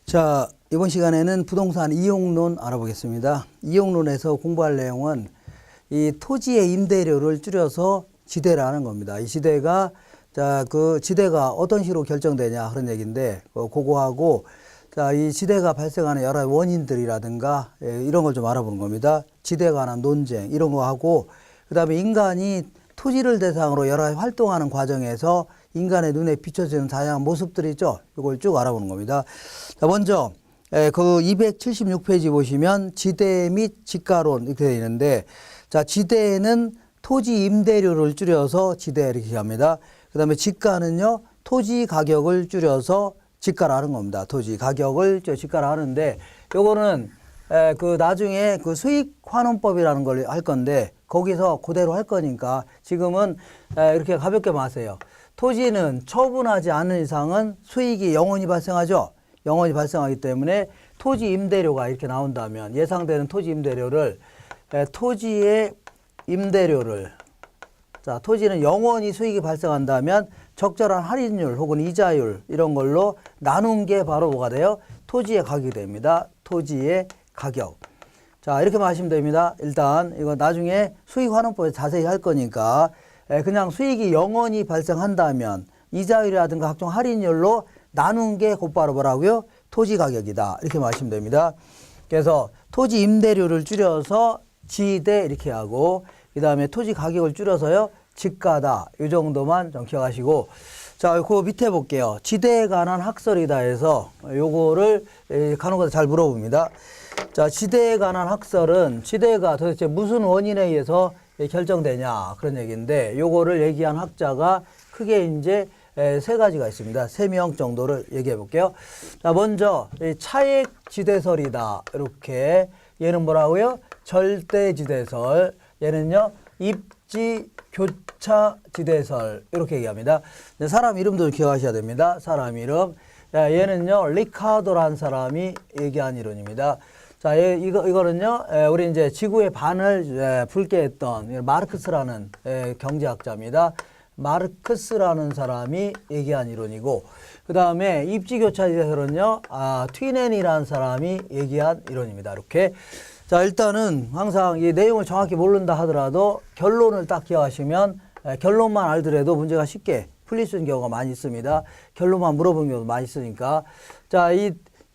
자, 이번 시간에는 부동산 이용론 알아보겠습니다. 이용론에서 공부할 내용은 이 토지의 임대료를 줄여서 지대라는 겁니다. 이 지대가 그 지대가 어떤 식으로 결정되냐 그런 얘기인데 그거하고 이 지대가 발생하는 여러 원인들이라든가 이런 걸 좀 알아보는 겁니다. 지대에 관한 논쟁 이런 거 하고 그다음에 인간이 토지를 대상으로 여러 가지 활동하는 과정에서 인간의 눈에 비춰지는 다양한 모습들이 있죠. 이걸 쭉 알아보는 겁니다. 자, 먼저 그 276페이지 보시면 지대 및 지가론 이렇게 되어 있는데, 자, 지대는 토지 임대료를 줄여서 지대 이렇게 합니다. 그 다음에 지가는요, 토지 가격을 줄여서 지가라는 겁니다. 토지 가격을 지가라 하는데, 요거는 그 나중에 그 수익환원법이라는 걸 할 건데, 거기서 그대로 할 거니까 지금은 이렇게 가볍게 마세요. 토지는 처분하지 않는 이상은 수익이 영원히 발생하죠. 영원히 발생하기 때문에 토지 임대료가 이렇게 나온다면 예상되는 토지 임대료를 토지의 임대료를 자, 토지는 영원히 수익이 발생한다면 적절한 할인율 혹은 이자율 이런 걸로 나눈 게 바로 뭐가 돼요? 토지의 가격이 됩니다. 토지의 가격. 자, 이렇게 마시면 됩니다. 일단 이거 나중에 수익환원법에 자세히 할 거니까 그냥 수익이 영원히 발생한다면 이자율이라든가 각종 할인율로 나눈 게 곧바로 뭐라고요? 토지 가격이다. 이렇게 마시면 됩니다. 그래서 토지 임대료를 줄여서 지대 이렇게 하고 그 다음에 토지 가격을 줄여서요. 지가다. 이 정도만 좀 기억하시고 자, 그 밑에 볼게요. 지대에 관한 학설이다 해서 요거를 간혹가다 잘 물어봅니다. 자, 지대에 관한 학설은 지대가 도대체 무슨 원인에 의해서 결정되냐 그런 얘기인데 요거를 얘기한 학자가 크게 이제 세 가지가 있습니다. 3명 정도를 얘기해 볼게요. 자, 먼저 차액 지대설이다. 이렇게 얘는 뭐라고요? 절대 지대설. 얘는요. 입지 교차 지대설. 이렇게 얘기합니다. 사람 이름도 기억하셔야 됩니다. 사람 이름. 자, 얘는요. 리카도라는 사람이 얘기한 이론입니다. 자, 이거는요, 우리 이제 지구의 반을 붉게 했던 마르크스라는 경제학자입니다. 마르크스라는 사람이 얘기한 이론이고, 그 다음에 입지교차지대설은요, 튀넨이라는 사람이 얘기한 이론입니다. 이렇게. 자, 일단은 항상 이 내용을 정확히 모른다 하더라도 결론을 딱 기억하시면 결론만 알더라도 문제가 쉽게 풀릴 수 있는 경우가 많이 있습니다. 결론만 물어보는 경우도 많이 있으니까. 자,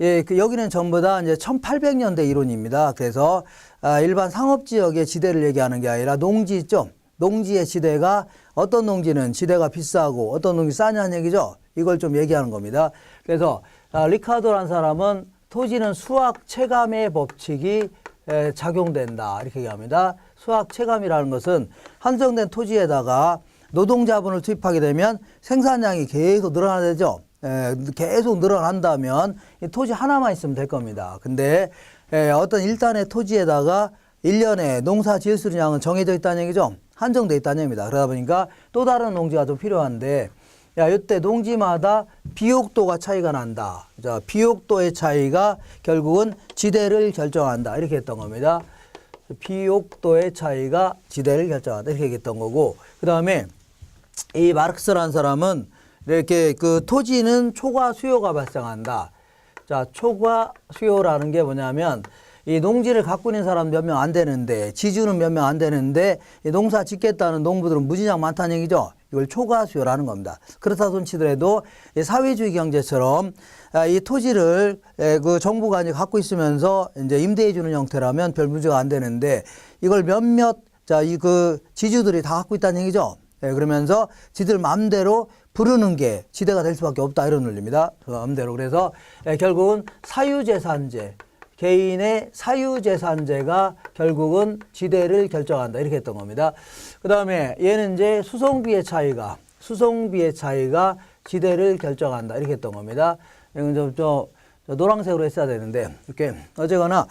여기는 전부 다 이제 1800년대 이론입니다. 그래서 일반 상업지역의 지대를 얘기하는 게 아니라 농지 있죠. 농지의 지대가 어떤 농지는 지대가 비싸고 어떤 농지 싸냐는 얘기죠. 이걸 좀 얘기하는 겁니다. 그래서 리카도라는 사람은 토지는 수학 체감의 법칙이 작용된다. 이렇게 얘기합니다. 수학 체감이라는 것은 한정된 토지에다가 노동자분을 투입하게 되면 생산량이 계속 늘어나죠. 계속 늘어난다면 이 토지 하나만 있으면 될 겁니다. 근데 어떤 일단의 토지에다가 1년에 농사 지을 수 있는 양은 정해져 있다는 얘기죠. 한정돼 있다는 얘기입니다. 그러다 보니까 또 다른 농지가 좀 필요한데 이때 농지마다 비옥도가 차이가 난다. 자, 비옥도의 차이가 결국은 지대를 결정한다. 이렇게 했던 겁니다. 비옥도의 차이가 지대를 결정한다. 이렇게 얘기했던 거고 그 다음에 이 마르크스라는 사람은 이렇게 그 토지는 초과 수요가 발생한다. 자, 초과 수요라는 게 뭐냐면 이 농지를 갖고 있는 사람 몇 명 안 되는데 지주는 몇 명 안 되는데 이 농사 짓겠다는 농부들은 무지장 많다는 얘기죠. 이걸 초과 수요라는 겁니다. 그렇다 손치더라도 이 사회주의 경제처럼 이 토지를 그 정부가 이제 갖고 있으면서 이제 임대해 주는 형태라면 별 문제가 안 되는데 이걸 몇몇 그 지주들이 다 갖고 있다는 얘기죠. 그러면서 지들 마음대로 부르는 게 지대가 될 수밖에 없다 이런 논리입니다. 마음대로. 그래서 결국은 사유재산제, 개인의 사유재산제가 결국은 지대를 결정한다 이렇게 했던 겁니다. 그 다음에 얘는 이제 수송비의 차이가 지대를 결정한다 이렇게 했던 겁니다. 이건 좀 노란색으로 했어야 되는데 이렇게 어쨌거나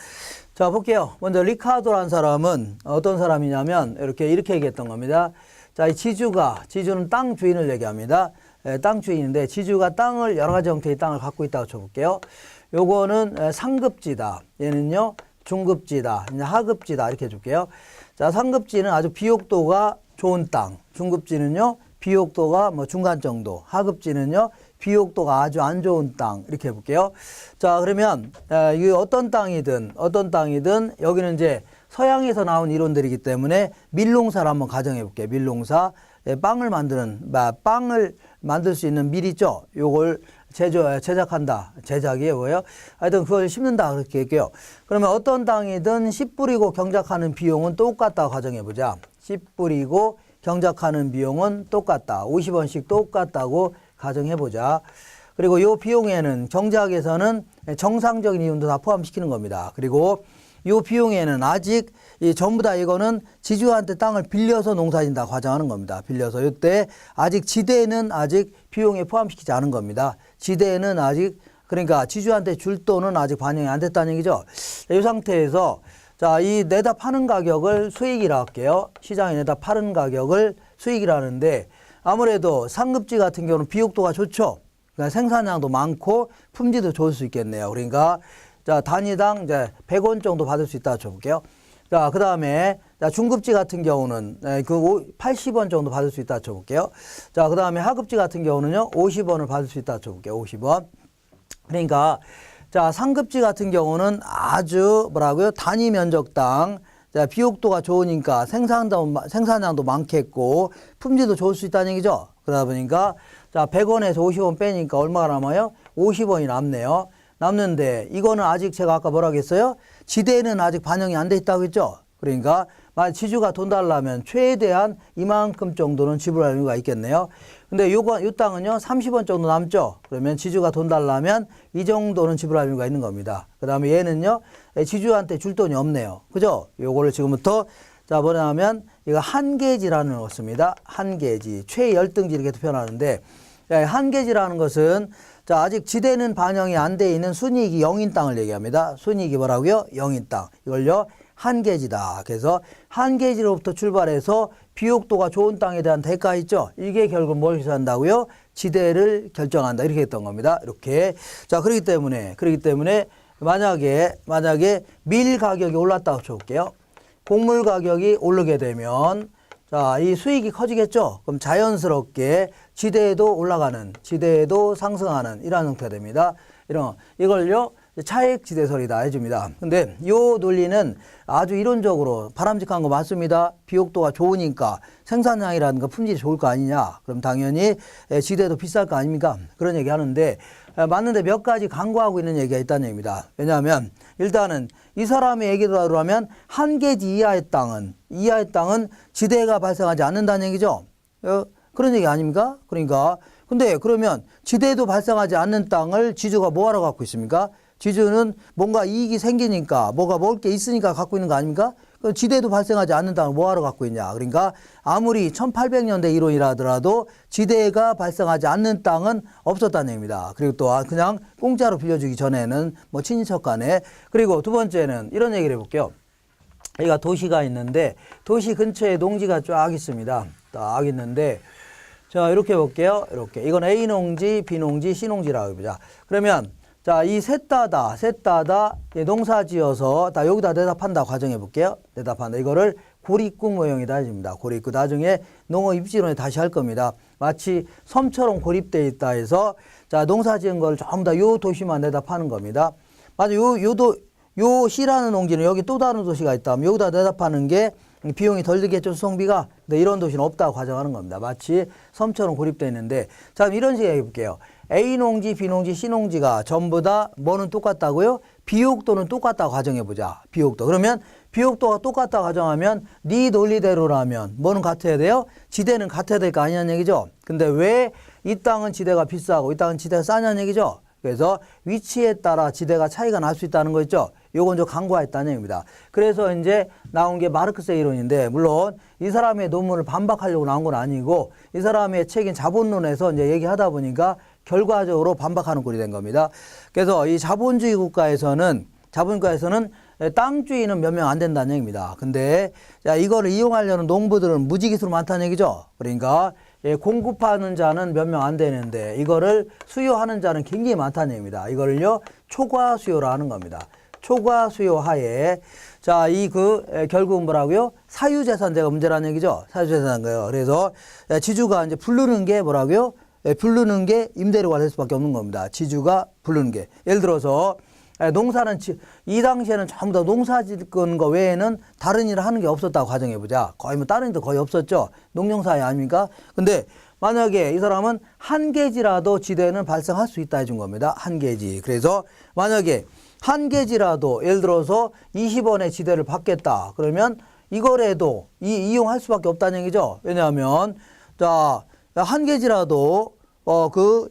자 볼게요. 먼저 리카도라는 사람은 어떤 사람이냐면 이렇게 얘기했던 겁니다. 자, 이 지주는 땅 주인을 얘기합니다. 땅 주인인데 지주가 땅을 여러 가지 형태의 땅을 갖고 있다고 쳐볼게요. 요거는 상급지다. 얘는요 중급지다. 하급지다 이렇게 해줄게요. 자, 상급지는 아주 비옥도가 좋은 땅. 중급지는요 비옥도가 뭐 중간 정도. 하급지는요 비옥도가 아주 안 좋은 땅 이렇게 해볼게요. 자, 그러면 이 어떤 땅이든 여기는 이제 서양에서 나온 이론들이기 때문에 밀농사를 한번 가정해 볼게요. 밀농사. 빵을 만들 수 있는 밀 있죠. 요걸 제작한다. 제작이에요. 뭐예요? 하여튼 그걸 심는다. 그렇게 할게요. 그러면 어떤 땅이든 씨 뿌리고 경작하는 비용은 똑같다고 가정해 보자. 씨 뿌리고 경작하는 비용은 똑같다. 50원씩 똑같다고 가정해 보자. 그리고 요 비용에는 경작에서는 정상적인 이윤도 다 포함시키는 겁니다. 그리고 요 비용에는 아직 전부 다 이거는 지주한테 땅을 빌려서 농사진다 과정하는 겁니다. 빌려서 이때 아직 지대는 아직 비용에 포함시키지 않은 겁니다. 지대는 아직 그러니까 지주한테 줄 돈은 아직 반영이 안 됐다는 얘기죠. 이 상태에서 자, 이 내다 파는 가격을 수익이라 할게요. 시장에 내다 파는 가격을 수익이라는데 아무래도 상급지 같은 경우는 비옥도가 좋죠. 그러니까 생산량도 많고 품질도 좋을 수 있겠네요. 그러니까 자, 단위당 이제 100원 정도 받을 수 있다 쳐볼게요. 자, 그 다음에 중급지 같은 경우는 그 80원 정도 받을 수 있다 쳐볼게요. 자, 그 다음에 하급지 같은 경우는요, 50원을 받을 수 있다 쳐볼게요. 50원. 그러니까 자, 상급지 같은 경우는 아주 뭐라고요? 단위 면적당 자, 비옥도가 좋으니까 생산량도 많겠고 품질도 좋을 수 있다는 얘기죠. 그러다 보니까 자, 100원에서 50원 빼니까 얼마가 남아요? 50원이 남네요. 남는데 이거는 아직 제가 아까 뭐라고 했어요? 지대는 아직 반영이 안 돼 있다고 했죠. 그러니까 만약 지주가 돈 달라면 최대한 이만큼 정도는 지불할 이유가 있겠네요. 근데 요 땅은요 30원 정도 남죠. 그러면 지주가 돈 달라면 이 정도는 지불할 이유가 있는 겁니다. 그 다음에 얘는요 지주한테 줄 돈이 없네요. 그죠? 요거를 지금부터 자 뭐냐면 이거 한계지라는 걸 씁니다. 한계지 최열등지 이렇게 표현하는데 한계지라는 것은 자, 아직 지대는 반영이 안 돼 있는 순이익이 0인 땅을 얘기합니다. 순이익이 뭐라고요? 0인 땅. 이걸요, 한계지다. 그래서 한계지로부터 출발해서 비옥도가 좋은 땅에 대한 대가 있죠? 이게 결국 뭘 계산한다고요? 지대를 결정한다. 이렇게 했던 겁니다. 이렇게. 자, 그렇기 때문에 만약에 밀 가격이 올랐다고 쳐볼게요. 곡물 가격이 오르게 되면 자, 이 수익이 커지겠죠? 그럼 자연스럽게 지대에도 올라가는, 지대에도 상승하는 이러한 형태가 됩니다. 이걸요, 차액 지대설이다 해줍니다. 근데 요 논리는 아주 이론적으로 바람직한 거 맞습니다. 비옥도가 좋으니까 생산량이라든가 품질이 좋을 거 아니냐. 그럼 당연히 지대도 비쌀 거 아닙니까? 그런 얘기 하는데 맞는데 몇 가지 강구하고 있는 얘기가 있다는 얘기입니다. 왜냐하면 일단은 이 사람의 얘기대로 하면 한계지 이하의 땅은 지대가 발생하지 않는다는 얘기죠. 그런 얘기 아닙니까? 그러니까 근데 그러면 지대도 발생하지 않는 땅을 지주가 뭐하러 갖고 있습니까? 지주는 뭔가 이익이 생기니까 뭐가 먹을 게 있으니까 갖고 있는 거 아닙니까? 지대도 발생하지 않는 땅을 뭐하러 갖고 있냐. 그러니까 아무리 1800년대 이론이라 하더라도 지대가 발생하지 않는 땅은 없었다는 얘기입니다. 그리고 또 그냥 공짜로 빌려주기 전에는 뭐 친인척 간에. 그리고 두 번째는 이런 얘기를 해볼게요. 여기가 도시가 있는데 도시 근처에 농지가 쫙 있습니다. 딱 있는데 자 이렇게 볼게요. 이렇게 이건 A 농지, B 농지, C 농지라고 해보자. 그러면 자, 이 셋 다다 농사 지어서 다 여기다 내다 판다 가정해 볼게요. 내다 판다. 이거를 고립구 모형이다 해줍니다. 고립구. 나중에 농업 입지론에 다시 할 겁니다. 마치 섬처럼 고립되어 있다 해서 자, 농사 지은 걸 전부 다 요 도시만 내다 파는 겁니다. 맞아. 요 C라는 농지는 여기 또 다른 도시가 있다면 여기다 내다 파는 게 비용이 덜 들겠죠, 수송비가. 근데 이런 도시는 없다고 가정하는 겁니다. 마치 섬처럼 고립되어 있는데 자, 그럼 이런 식으로 해볼게요. A 농지, B 농지, C 농지가 전부 다 뭐는 똑같다고요? 비옥도는 똑같다고 가정해보자. 비옥도. 그러면 비옥도가 똑같다고 가정하면 네 논리대로라면 뭐는 같아야 돼요? 지대는 같아야 될 거 아니냐는 얘기죠. 근데 왜 이 땅은 지대가 비싸고 이 땅은 지대가 싸냐는 얘기죠. 그래서 위치에 따라 지대가 차이가 날 수 있다는 거 있죠. 요건 좀 강구했다는 얘기입니다. 그래서 이제 나온 게 마르크스의 이론인데 물론 이 사람의 논문을 반박하려고 나온 건 아니고 이 사람의 책인 자본론에서 이제 얘기하다 보니까 결과적으로 반박하는 꼴이 된 겁니다. 그래서 이 자본주의 국가에서는 땅주인은 몇 명 안 된다는 얘기입니다. 근데 자, 이거를 이용하려는 농부들은 무지기수로 많다는 얘기죠. 그러니까 공급하는 자는 몇 명 안 되는데 이거를 수요하는 자는 굉장히 많다는 얘기입니다. 이거를요 초과 수요라 하는 겁니다. 초과 수요 하에 자, 결국은 뭐라고요? 사유재산제가 문제라는 얘기죠. 사유재산제가. 그래서 지주가 이제 부르는 게 뭐라고요? 부르는 게 임대료가 될 수밖에 없는 겁니다. 지주가 부르는 게. 예를 들어서 농사는 이 당시에는 전부 다 농사 짓는 거 외에는 다른 일을 하는 게 없었다고 가정해보자. 거의 뭐 다른 일도 거의 없었죠. 농경사회 아닙니까? 근데 만약에 이 사람은 한 개지라도 지대는 발생할 수 있다 해준 겁니다. 한 개지. 그래서 만약에 한 개지라도 예를 들어서 20원의 지대를 받겠다. 그러면 이거라도 이용할 수밖에 없다는 얘기죠. 왜냐하면 자, 한 개지라도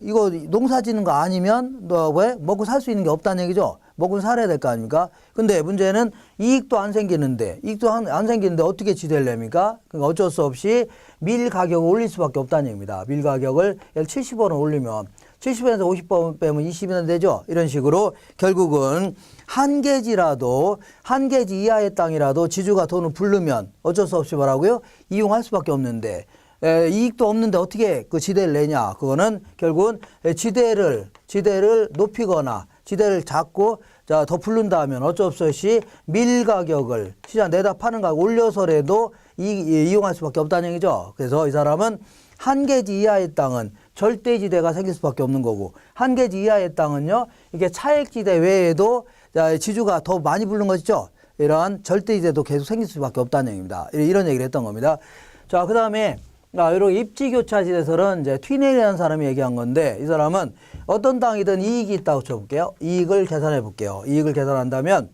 이거 농사 짓는 거 아니면 왜 먹고 살 수 있는 게 없다는 얘기죠. 먹고 살아야 될 거 아닙니까? 근데 문제는 이익도 안 생기는데 어떻게 지대를 냅니까? 그러니까 어쩔 수 없이 밀 가격을 올릴 수밖에 없다는 얘기입니다. 밀 가격을 70원을 올리면 70원에서 50원 빼면 20원 되죠. 이런 식으로 결국은 한 개지라도 한 개지 이하의 땅이라도 지주가 돈을 부르면 어쩔 수 없이 뭐라고요? 이용할 수밖에 없는데 이익도 없는데 어떻게 그 지대를 내냐? 그거는 결국은 지대를 높이거나 지대를 잡고 더 부른다면 어쩔 수 없이 밀 가격을 시장 내다 파는 가격 올려서라도 이용할 수밖에 없다는 얘기죠. 그래서 이 사람은 한 개지 이하의 땅은 절대지대가 생길 수밖에 없는 거고 한 개지 이하의 땅은요 이게 차액지대 외에도 지주가 더 많이 부른 것이죠. 이러한 절대지대도 계속 생길 수밖에 없다는 얘기입니다. 이런 얘기를 했던 겁니다. 자, 그 다음에 이렇게 입지교차지대설은 이제 튀넬이라는 사람이 얘기한 건데 이 사람은 어떤 땅이든 이익이 있다고 쳐볼게요. 이익을 계산해 볼게요. 이익을 계산한다면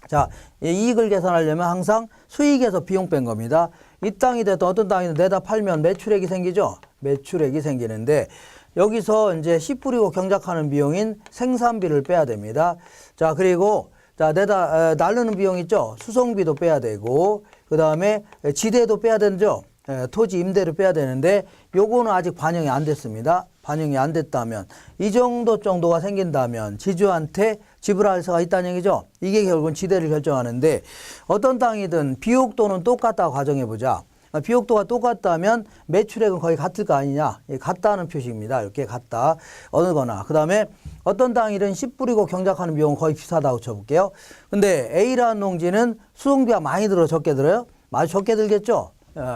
자, 이익을 계산하려면 항상 수익에서 비용 뺀 겁니다. 이 땅이 됐든 어떤 땅이든 내다 팔면 매출액이 생기죠. 매출액이 생기는데 여기서 이제 씨 뿌리고 경작하는 비용인 생산비를 빼야 됩니다. 자, 그리고 내다 나르는 비용 있죠. 수송비도 빼야 되고 그 다음에 지대도 빼야 되죠. 토지 임대료 빼야 되는데 요거는 아직 반영이 안 됐습니다. 반영이 안 됐다면 이 정도가 생긴다면 지주한테 지불할 수가 있다는 얘기죠. 이게 결국은 지대를 결정하는데 어떤 땅이든 비옥도는 똑같다고 가정해보자. 비옥도가 똑같다면 매출액은 거의 같을 거 아니냐. 같다는 표시입니다. 이렇게 같다. 어느 거나. 그 다음에 어떤 땅이든 씨 뿌리고 경작하는 비용은 거의 비슷하다고 쳐볼게요. 근데 A라는 농지는 수송비가 많이 들어 적게 들어요? 많이 적게 들겠죠.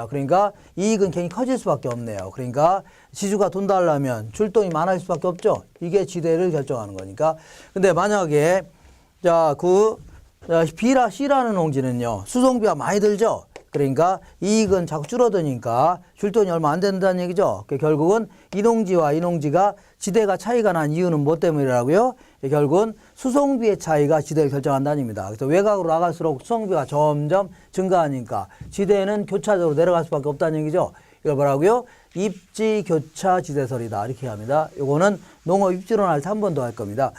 그러니까 이익은 괜히 커질 수밖에 없네요. 그러니까 지주가 돈 달라면 줄 돈이 많아질 수밖에 없죠. 이게 지대를 결정하는 거니까. 근데 만약에 B라 C라는 농지는요. 수송비가 많이 들죠. 그러니까 이익은 자꾸 줄어드니까 줄 돈이 얼마 안 된다는 얘기죠. 결국은 이 농지와 이 농지가 지대가 차이가 난 이유는 뭐 때문이라고요? 결국은 수송비의 차이가 지대를 결정한다는 얘기입니다. 그래서 외곽으로 나갈수록 수송비가 점점 증가하니까 지대는 교차적으로 내려갈 수밖에 없다는 얘기죠. 이걸 뭐라고요? 입지교차 지대설이다. 이렇게 합니다. 요거는 농업 입지론 할 때 한 번 더 할 겁니다.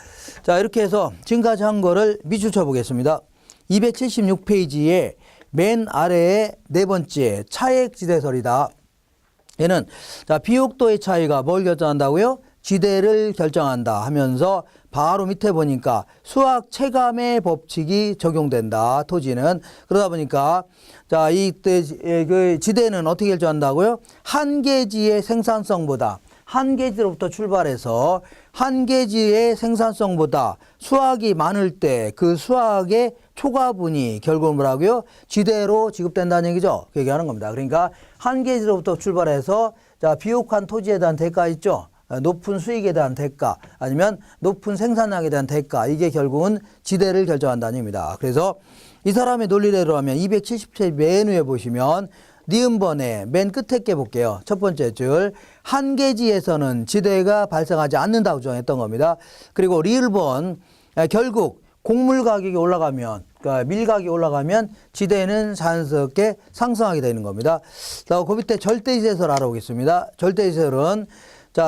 자, 이렇게 해서 지금까지 한 거를 밑줄 쳐 보겠습니다. 276페이지에 맨 아래에 네 번째 차액지대설이다. 얘는 비옥도의 차이가 뭘 결정한다고요? 지대를 결정한다 하면서 바로 밑에 보니까 수학 체감의 법칙이 적용된다. 토지는 그러다 보니까 그 지대는 어떻게 결정한다고요? 한 개지의 생산성보다 한 개지로부터 출발해서 한 개지의 생산성보다 수확이 많을 때 그 수확의 초과분이 결국은 뭐라고요? 지대로 지급된다는 얘기죠. 그 얘기하는 겁니다. 그러니까 한 개지로부터 출발해서 비옥한 토지에 대한 대가 있죠. 높은 수익에 대한 대가 아니면 높은 생산량에 대한 대가 이게 결국은 지대를 결정한다는 얘기입니다. 그래서 이 사람의 논리대로 하면 270페이지 맨 위에 보시면 니은번에 맨 끝에 게 볼게요. 첫 번째 줄 한 개지에서는 지대가 발생하지 않는다고 주장했던 겁니다. 그리고 리을번 결국 곡물 가격이 올라가면 그러니까 밀 가격이 올라가면 지대는 자연스럽게 상승하게 되는 겁니다. 그 밑에 절대지대설 알아보겠습니다. 절대지대설은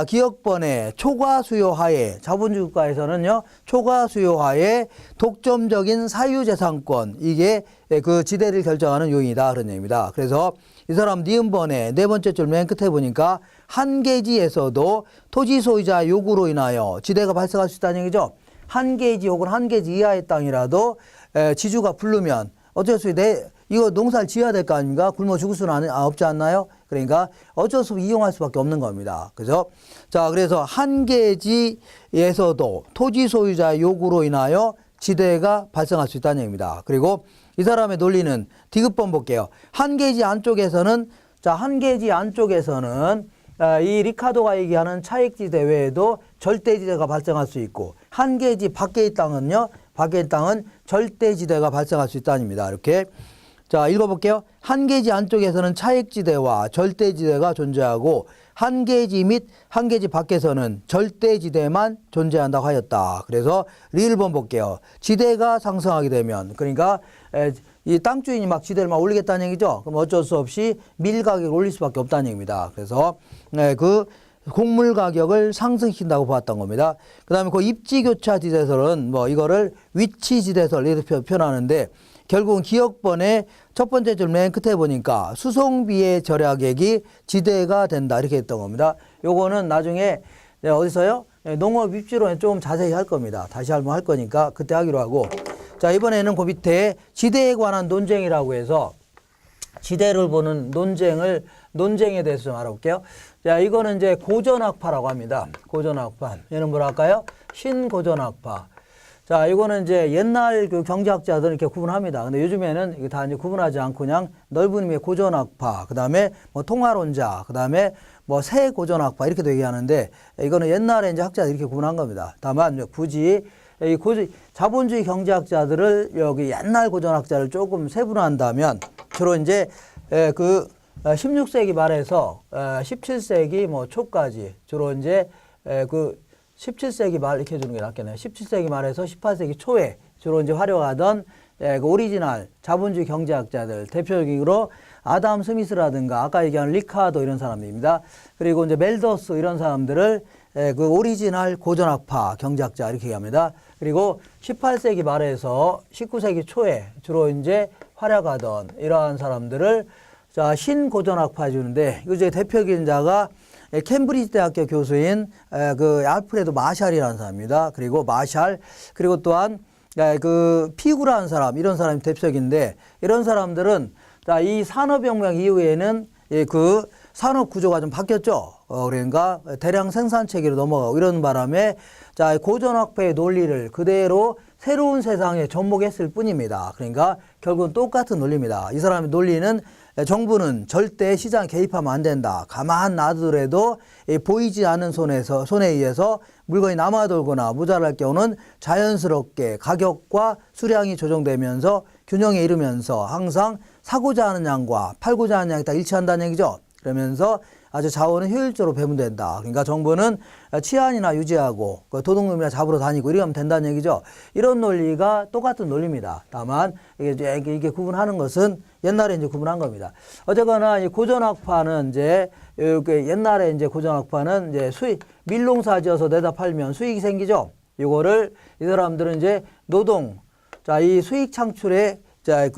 기억번에 초과 수요 하에 자본주의 국가에서는요. 초과 수요 하에 독점적인 사유재산권 이게 그 지대를 결정하는 요인이다 그런 얘기입니다. 그래서 이 사람 니은번에 네 번째 줄 맨 끝에 보니까 한 개지에서도 토지 소유자 요구로 인하여 지대가 발생할 수 있다는 얘기죠. 한 개지 혹은 한 개지 이하의 땅이라도 지주가 부르면 어쩔 수 없이 이거 농사를 지어야 될 거 아닙니까? 굶어 죽을 수는 없지 않나요? 그러니까 어쩔 수 없이 이용할 수밖에 없는 겁니다. 그래서 그래서 한 개지에서도 토지 소유자 요구로 인하여 지대가 발생할 수 있다는 얘기입니다. 그리고 이 사람의 논리는 디귿번 볼게요. 한 개지 안쪽에서는 이 리카도가 얘기하는 차익지대 외에도 절대지대가 발생할 수 있고 한계지 밖의 땅은요. 밖의 땅은 절대지대가 발생할 수 있다입니다. 이렇게 자 읽어볼게요. 한계지 안쪽에서는 차익지대와 절대지대가 존재하고 한계지 및 한계지 밖에서는 절대지대만 존재한다고 하였다. 그래서 리을번 볼게요. 지대가 상승하게 되면 그러니까 이 땅 주인이 막 지대를 막 올리겠다는 얘기죠. 그럼 어쩔 수 없이 밀 가격을 올릴 수밖에 없다는 얘기입니다. 그래서 그 곡물 가격을 상승시킨다고 보았던 겁니다. 그 다음에 그 입지교차 지대설은 뭐 이거를 위치지대설 이렇게 표현하는데 결국은 기억번의 첫 번째 줄 맨 끝에 보니까 수송비의 절약액이 지대가 된다 이렇게 했던 겁니다. 요거는 나중에 어디서요? 농업 입지론에 좀 자세히 할 겁니다. 다시 한번 할 거니까 그때 하기로 하고 자 이번에는 그 밑에 지대에 관한 논쟁이라고 해서 지대를 보는 논쟁에 대해서 좀 알아볼게요. 자 이거는 이제 고전학파라고 합니다. 고전학파. 얘는 뭐라 할까요? 신고전학파. 자, 이거는 이제 옛날 그 경제학자들은 이렇게 구분합니다. 근데 요즘에는 이거 다 이제 구분하지 않고 그냥 넓은 의미의 고전학파, 그 다음에 뭐 통화론자, 그 다음에 뭐 새 고전학파 이렇게 얘기하는데 이거는 옛날에 이제 학자들이 이렇게 구분한 겁니다. 다만 굳이 이 자본주의 경제학자들을 여기 옛날 고전학자를 조금 세분화한다면 주로 이제 그 16세기 말에서 17세기 뭐 초까지 주로 이제 그 17세기 말 이렇게 해주는 게 낫겠네요. 17세기 말에서 18세기 초에 주로 이제 활용하던 그 오리지널 자본주의 경제학자들 대표적으로 아담 스미스라든가 아까 얘기한 리카도 이런 사람들입니다. 그리고 이제 멜더스 이런 사람들을 그 오리지널 고전학파 경제학자 이렇게 얘기합니다. 그리고 18세기 말에서 19세기 초에 주로 이제 활약하던 이러한 사람들을 자 신고전학파 해주는데 그 이제 대표적인 자가 캠브리지 대학교 교수인 그 알프레드 마샬이라는 사람입니다. 그리고 마샬 그리고 또한 그 피구라는 사람 이런 사람이 대표적인데 이런 사람들은 자, 이 산업혁명 이후에는 그 산업 구조가 좀 바뀌었죠. 그러니까 대량 생산 체계로 넘어가고 이런 바람에 자 고전학파의 논리를 그대로 새로운 세상에 접목했을 뿐입니다. 그러니까 결국은 똑같은 논리입니다. 이 사람의 논리는 정부는 절대 시장에 개입하면 안 된다. 가만 놔두더라도 보이지 않는 손에 의해서 물건이 남아돌거나 모자랄 경우는 자연스럽게 가격과 수량이 조정되면서 균형에 이르면서 항상 사고자 하는 양과 팔고자 하는 양이 다 일치한다는 얘기죠. 그러면서 아주 자원은 효율적으로 배분된다. 그러니까 정부는 치안이나 유지하고 도둑놈이나 잡으러 다니고 이러면 된다는 얘기죠. 이런 논리가 똑같은 논리입니다. 다만 이게 구분하는 것은 옛날에 이제 구분한 겁니다. 어쨌거나 이 고전학파는 이제 옛날에 이제 고전학파는 이제 밀농사 지어서 내다 팔면 수익이 생기죠. 이거를 이 사람들은 이제 노동, 자, 이 수익 창출에 자,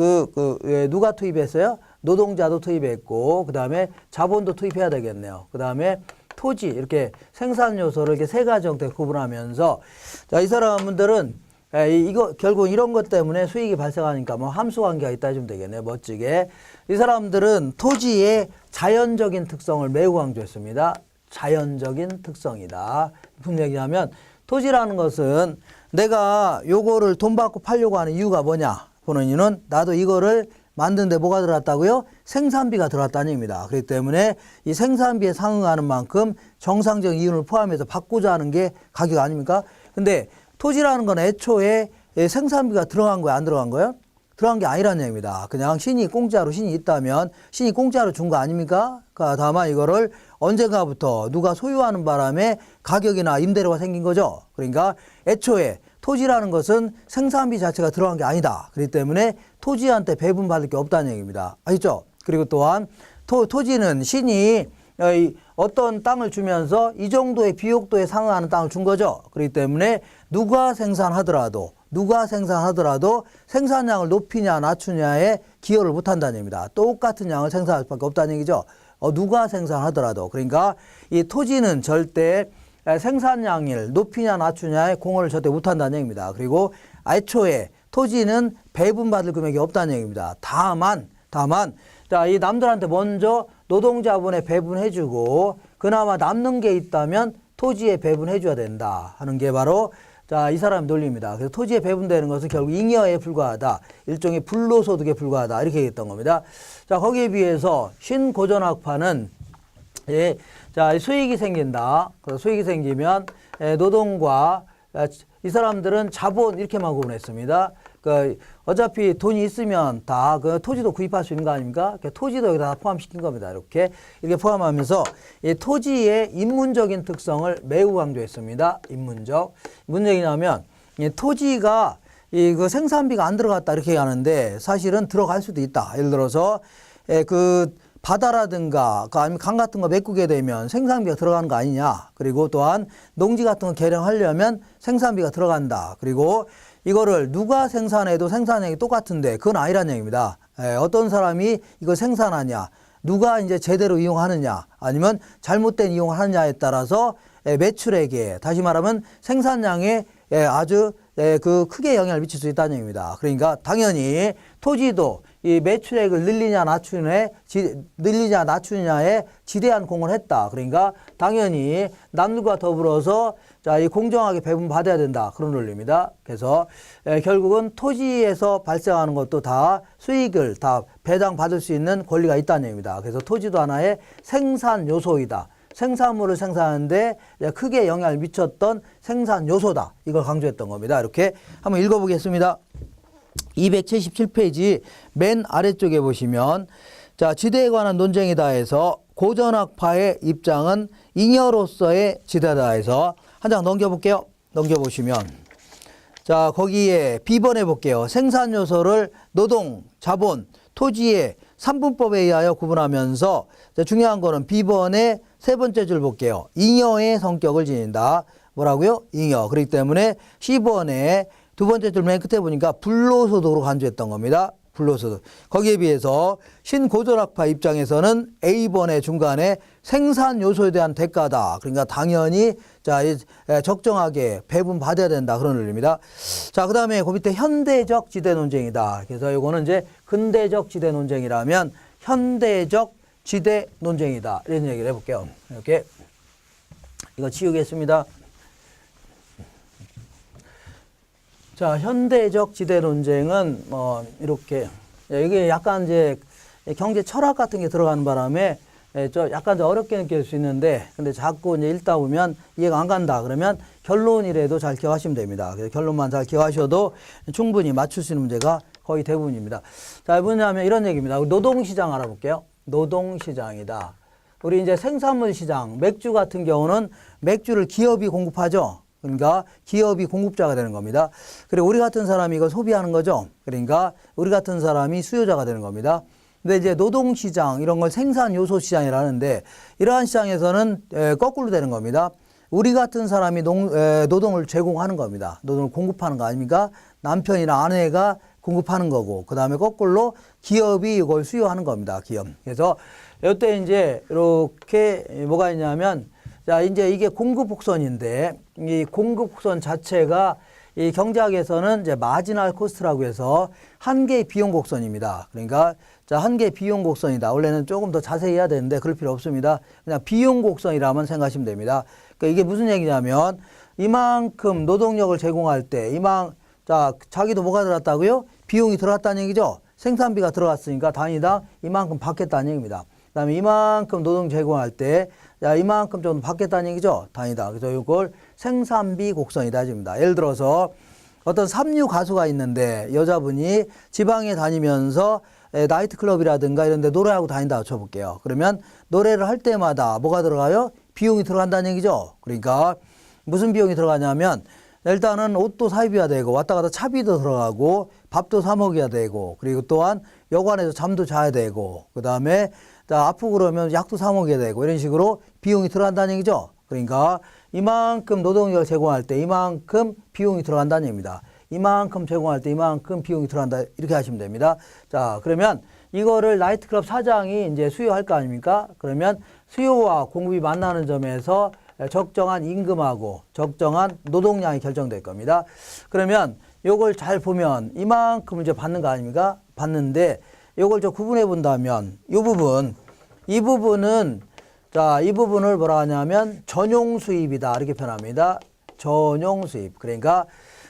누가 투입했어요? 노동자도 투입했고, 그 다음에 자본도 투입해야 되겠네요. 그 다음에 토지, 이렇게 생산 요소를 이렇게 세 가지 형태로 구분하면서, 자, 이 사람들은 이거 결국 이런 것 때문에 수익이 발생하니까 뭐 함수 관계가 있다 해주면 되겠네요. 멋지게. 이 사람들은 토지의 자연적인 특성을 매우 강조했습니다. 자연적인 특성이다. 무슨 얘기냐면 토지라는 것은 내가 요거를 돈 받고 팔려고 하는 이유가 뭐냐 보는 이유는 나도 이거를 만드는데 뭐가 들어갔다고요? 생산비가 들어갔다는 얘기입니다. 그렇기 때문에 이 생산비에 상응하는 만큼 정상적인 이윤을 포함해서 받고자 하는 게 가격 아닙니까? 근데 토지라는 건 애초에 생산비가 들어간 거야, 안 들어간 거예요? 들어간 게 아니라는 얘기입니다. 그냥 신이 있다면 신이 공짜로 준 거 아닙니까? 다만 이거를 언젠가부터 누가 소유하는 바람에 가격이나 임대료가 생긴 거죠. 그러니까 애초에 토지라는 것은 생산비 자체가 들어간 게 아니다. 그렇기 때문에 토지한테 배분받을 게 없다는 얘기입니다. 아시죠? 그리고 또한 토지는 신이 어떤 땅을 주면서 이 정도의 비옥도에 상응하는 땅을 준 거죠. 그렇기 때문에 누가 생산하더라도 생산량을 높이냐 낮추냐에 기여를 못한다는 얘기입니다. 똑같은 양을 생산할 수밖에 없다는 얘기죠. 누가 생산하더라도. 그러니까 이 토지는 절대 생산량을 높이냐 낮추냐에 공헌을 절대 못한다는 얘기입니다. 그리고 애초에 토지는 배분받을 금액이 없다는 얘기입니다. 다만 자, 이 남들한테 먼저 노동자분에 배분해주고 그나마 남는 게 있다면 토지에 배분해줘야 된다 하는 게 바로 자, 이 사람의 논리입니다. 그래서 토지에 배분되는 것은 결국 잉여에 불과하다. 일종의 불로소득에 불과하다. 이렇게 얘기했던 겁니다. 자, 거기에 비해서 신고전학파는 예, 자, 수익이 생긴다. 그 수익이 생기면 노동과 이 사람들은 자본 이렇게만 구분했습니다. 그 어차피 돈이 있으면 다 그 토지도 구입할 수 있는 거 아닙니까? 토지도 여기다 포함시킨 겁니다. 이렇게 포함하면서 이 토지의 인문적인 특성을 매우 강조했습니다. 인문적. 무슨 얘기냐면 이 토지가 그 생산비가 안 들어갔다 이렇게 하는데 사실은 들어갈 수도 있다. 예를 들어서 그 바다라든가 아니면 강 같은 거 메꾸게 되면 생산비가 들어가는 거 아니냐. 그리고 또한 농지 같은 거 개량하려면 생산비가 들어간다. 그리고 이거를 누가 생산해도 생산량이 똑같은데 그건 아니란 얘기입니다. 어떤 사람이 이걸 생산하냐, 누가 이제 제대로 이용하느냐, 아니면 잘못된 이용을 하느냐에 따라서 매출액에, 다시 말하면 생산량에 아주 그 크게 영향을 미칠 수 있다는 얘기입니다. 그러니까 당연히 토지도 이 매출액을 늘리냐 낮추느냐에 지대한 공헌을 했다. 그러니까 당연히 남들과 더불어서 자, 이 공정하게 배분 받아야 된다. 그런 논리입니다. 그래서 결국은 토지에서 발생하는 것도 다 수익을 다 배당 받을 수 있는 권리가 있다는 얘기입니다. 그래서 토지도 하나의 생산 요소이다. 생산물을 생산하는데 크게 영향을 미쳤던 생산 요소다. 이걸 강조했던 겁니다. 이렇게 한번 읽어보겠습니다. 277페이지 맨 아래쪽에 보시면 자, 지대에 관한 논쟁이다 해서 고전학파의 입장은 잉여로서의 지대다 해서 한 장 넘겨볼게요. 넘겨보시면 자, 거기에 B번에 볼게요. 생산 요소를 노동, 자본, 토지의 3분법에 의하여 구분하면서 중요한 거는 B번의 세 번째 줄 볼게요. 잉여의 성격을 지닌다. 뭐라고요? 잉여. 그렇기 때문에 C번의 두 번째 줄 맨 끝에 보니까 불로소득으로 간주했던 겁니다. 불로소득. 거기에 비해서 신고전학파 입장에서는 A번의 중간에 생산 요소에 대한 대가다. 그러니까 당연히 자, 적정하게 배분 받아야 된다. 그런 논리입니다. 자, 그 다음에 그 밑에 현대적 지대 논쟁이다. 그래서 이거는 이제 근대적 지대 논쟁이라면 현대적 지대 논쟁이다. 이런 얘기를 해볼게요. 이렇게. 이거 지우겠습니다. 자, 현대적 지대 논쟁은 이렇게 이게 약간 이제 경제 철학 같은 게 들어가는 바람에 약간 어렵게 느낄 수 있는데 근데 자꾸 이제 읽다 보면 이해가 안 간다. 그러면 결론이라도 잘 기억하시면 됩니다. 그래서 결론만 잘 기억하셔도 충분히 맞출 수 있는 문제가 거의 대부분입니다. 자, 뭐냐면 이런 얘기입니다. 노동시장 알아볼게요. 노동시장이다. 우리 이제 생산물 시장, 맥주 같은 경우는 맥주를 기업이 공급하죠. 그러니까 기업이 공급자가 되는 겁니다. 그리고 우리 같은 사람이 이걸 소비하는 거죠. 그러니까 우리 같은 사람이 수요자가 되는 겁니다. 근데 이제 노동시장 이런 걸 생산 요소 시장이라는데 이러한 시장에서는 거꾸로 되는 겁니다. 우리 같은 사람이 노동을 제공하는 겁니다. 노동을 공급하는 거 아닙니까? 남편이나 아내가 공급하는 거고 그 다음에 거꾸로 기업이 이걸 수요하는 겁니다. 기업. 그래서 이때 이제 이렇게 뭐가 있냐면 자, 이제 이게 공급 곡선인데 이 공급 곡선 자체가 이 경제학에서는 이제 마지널 코스트라고 해서 한 개의 비용 곡선입니다. 그러니까 자, 한 개의 비용 곡선이다. 원래는 조금 더 자세히 해야 되는데 그럴 필요 없습니다. 그냥 비용 곡선이라면 생각하시면 됩니다. 그러니까 이게 무슨 얘기냐면 이만큼 노동력을 제공할 때 자, 자기도 뭐가 들어갔다고요? 비용이 들어갔다는 얘기죠. 생산비가 들어갔으니까 단위당 이만큼 받겠다는 얘기입니다. 그다음에 이만큼 노동 제공할 때 자, 이만큼 정도 받겠다는 얘기죠. 단위다. 그래서 이걸 생산비 곡선이다. 집니다. 예를 들어서 어떤 삼류 가수가 있는데 여자분이 지방에 다니면서 나이트클럽이라든가 이런 데 노래하고 다닌다 쳐볼게요. 그러면 노래를 할 때마다 뭐가 들어가요? 비용이 들어간다는 얘기죠. 그러니까 무슨 비용이 들어가냐면 일단은 옷도 사입어야 되고 왔다 갔다 차비도 들어가고 밥도 사 먹어야 되고 그리고 또한 여관에서 잠도 자야 되고 그 다음에 자, 아프고 그러면 약도 사 먹어야 되고 이런 식으로 비용이 들어간다는 얘기죠. 그러니까 이만큼 노동력을 제공할 때 이만큼 비용이 들어간다는 얘기입니다. 이만큼 제공할 때 이만큼 비용이 들어간다 이렇게 하시면 됩니다. 자, 그러면 이거를 나이트클럽 사장이 이제 수요할 거 아닙니까? 그러면 수요와 공급이 만나는 점에서 적정한 임금하고 적정한 노동량이 결정될 겁니다. 그러면 요걸 잘 보면 이만큼 이제 받는 거 아닙니까? 받는데 요걸 좀 구분해 본다면 이 부분은 자, 이 부분을 뭐라 하냐면 전용 수입이다. 이렇게 표현합니다. 전용 수입. 그러니까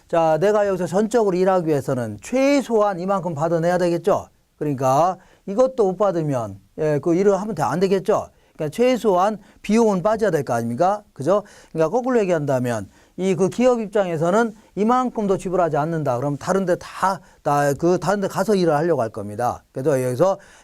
자, 내가 여기서 전적으로 일하기 위해서는 최소한 이만큼 받아내야 되겠죠. 그러니까 이것도 못 받으면 그 일을 하면 안 되겠죠. 그러니까 최소한 비용은 빠져야 될 거 아닙니까? 그죠? 그러니까 거꾸로 얘기한다면 이 그 기업 입장에서는 이만큼도 지불하지 않는다. 그럼 다른 데 다른 데 가서 일을 하려고 할 겁니다. 그래서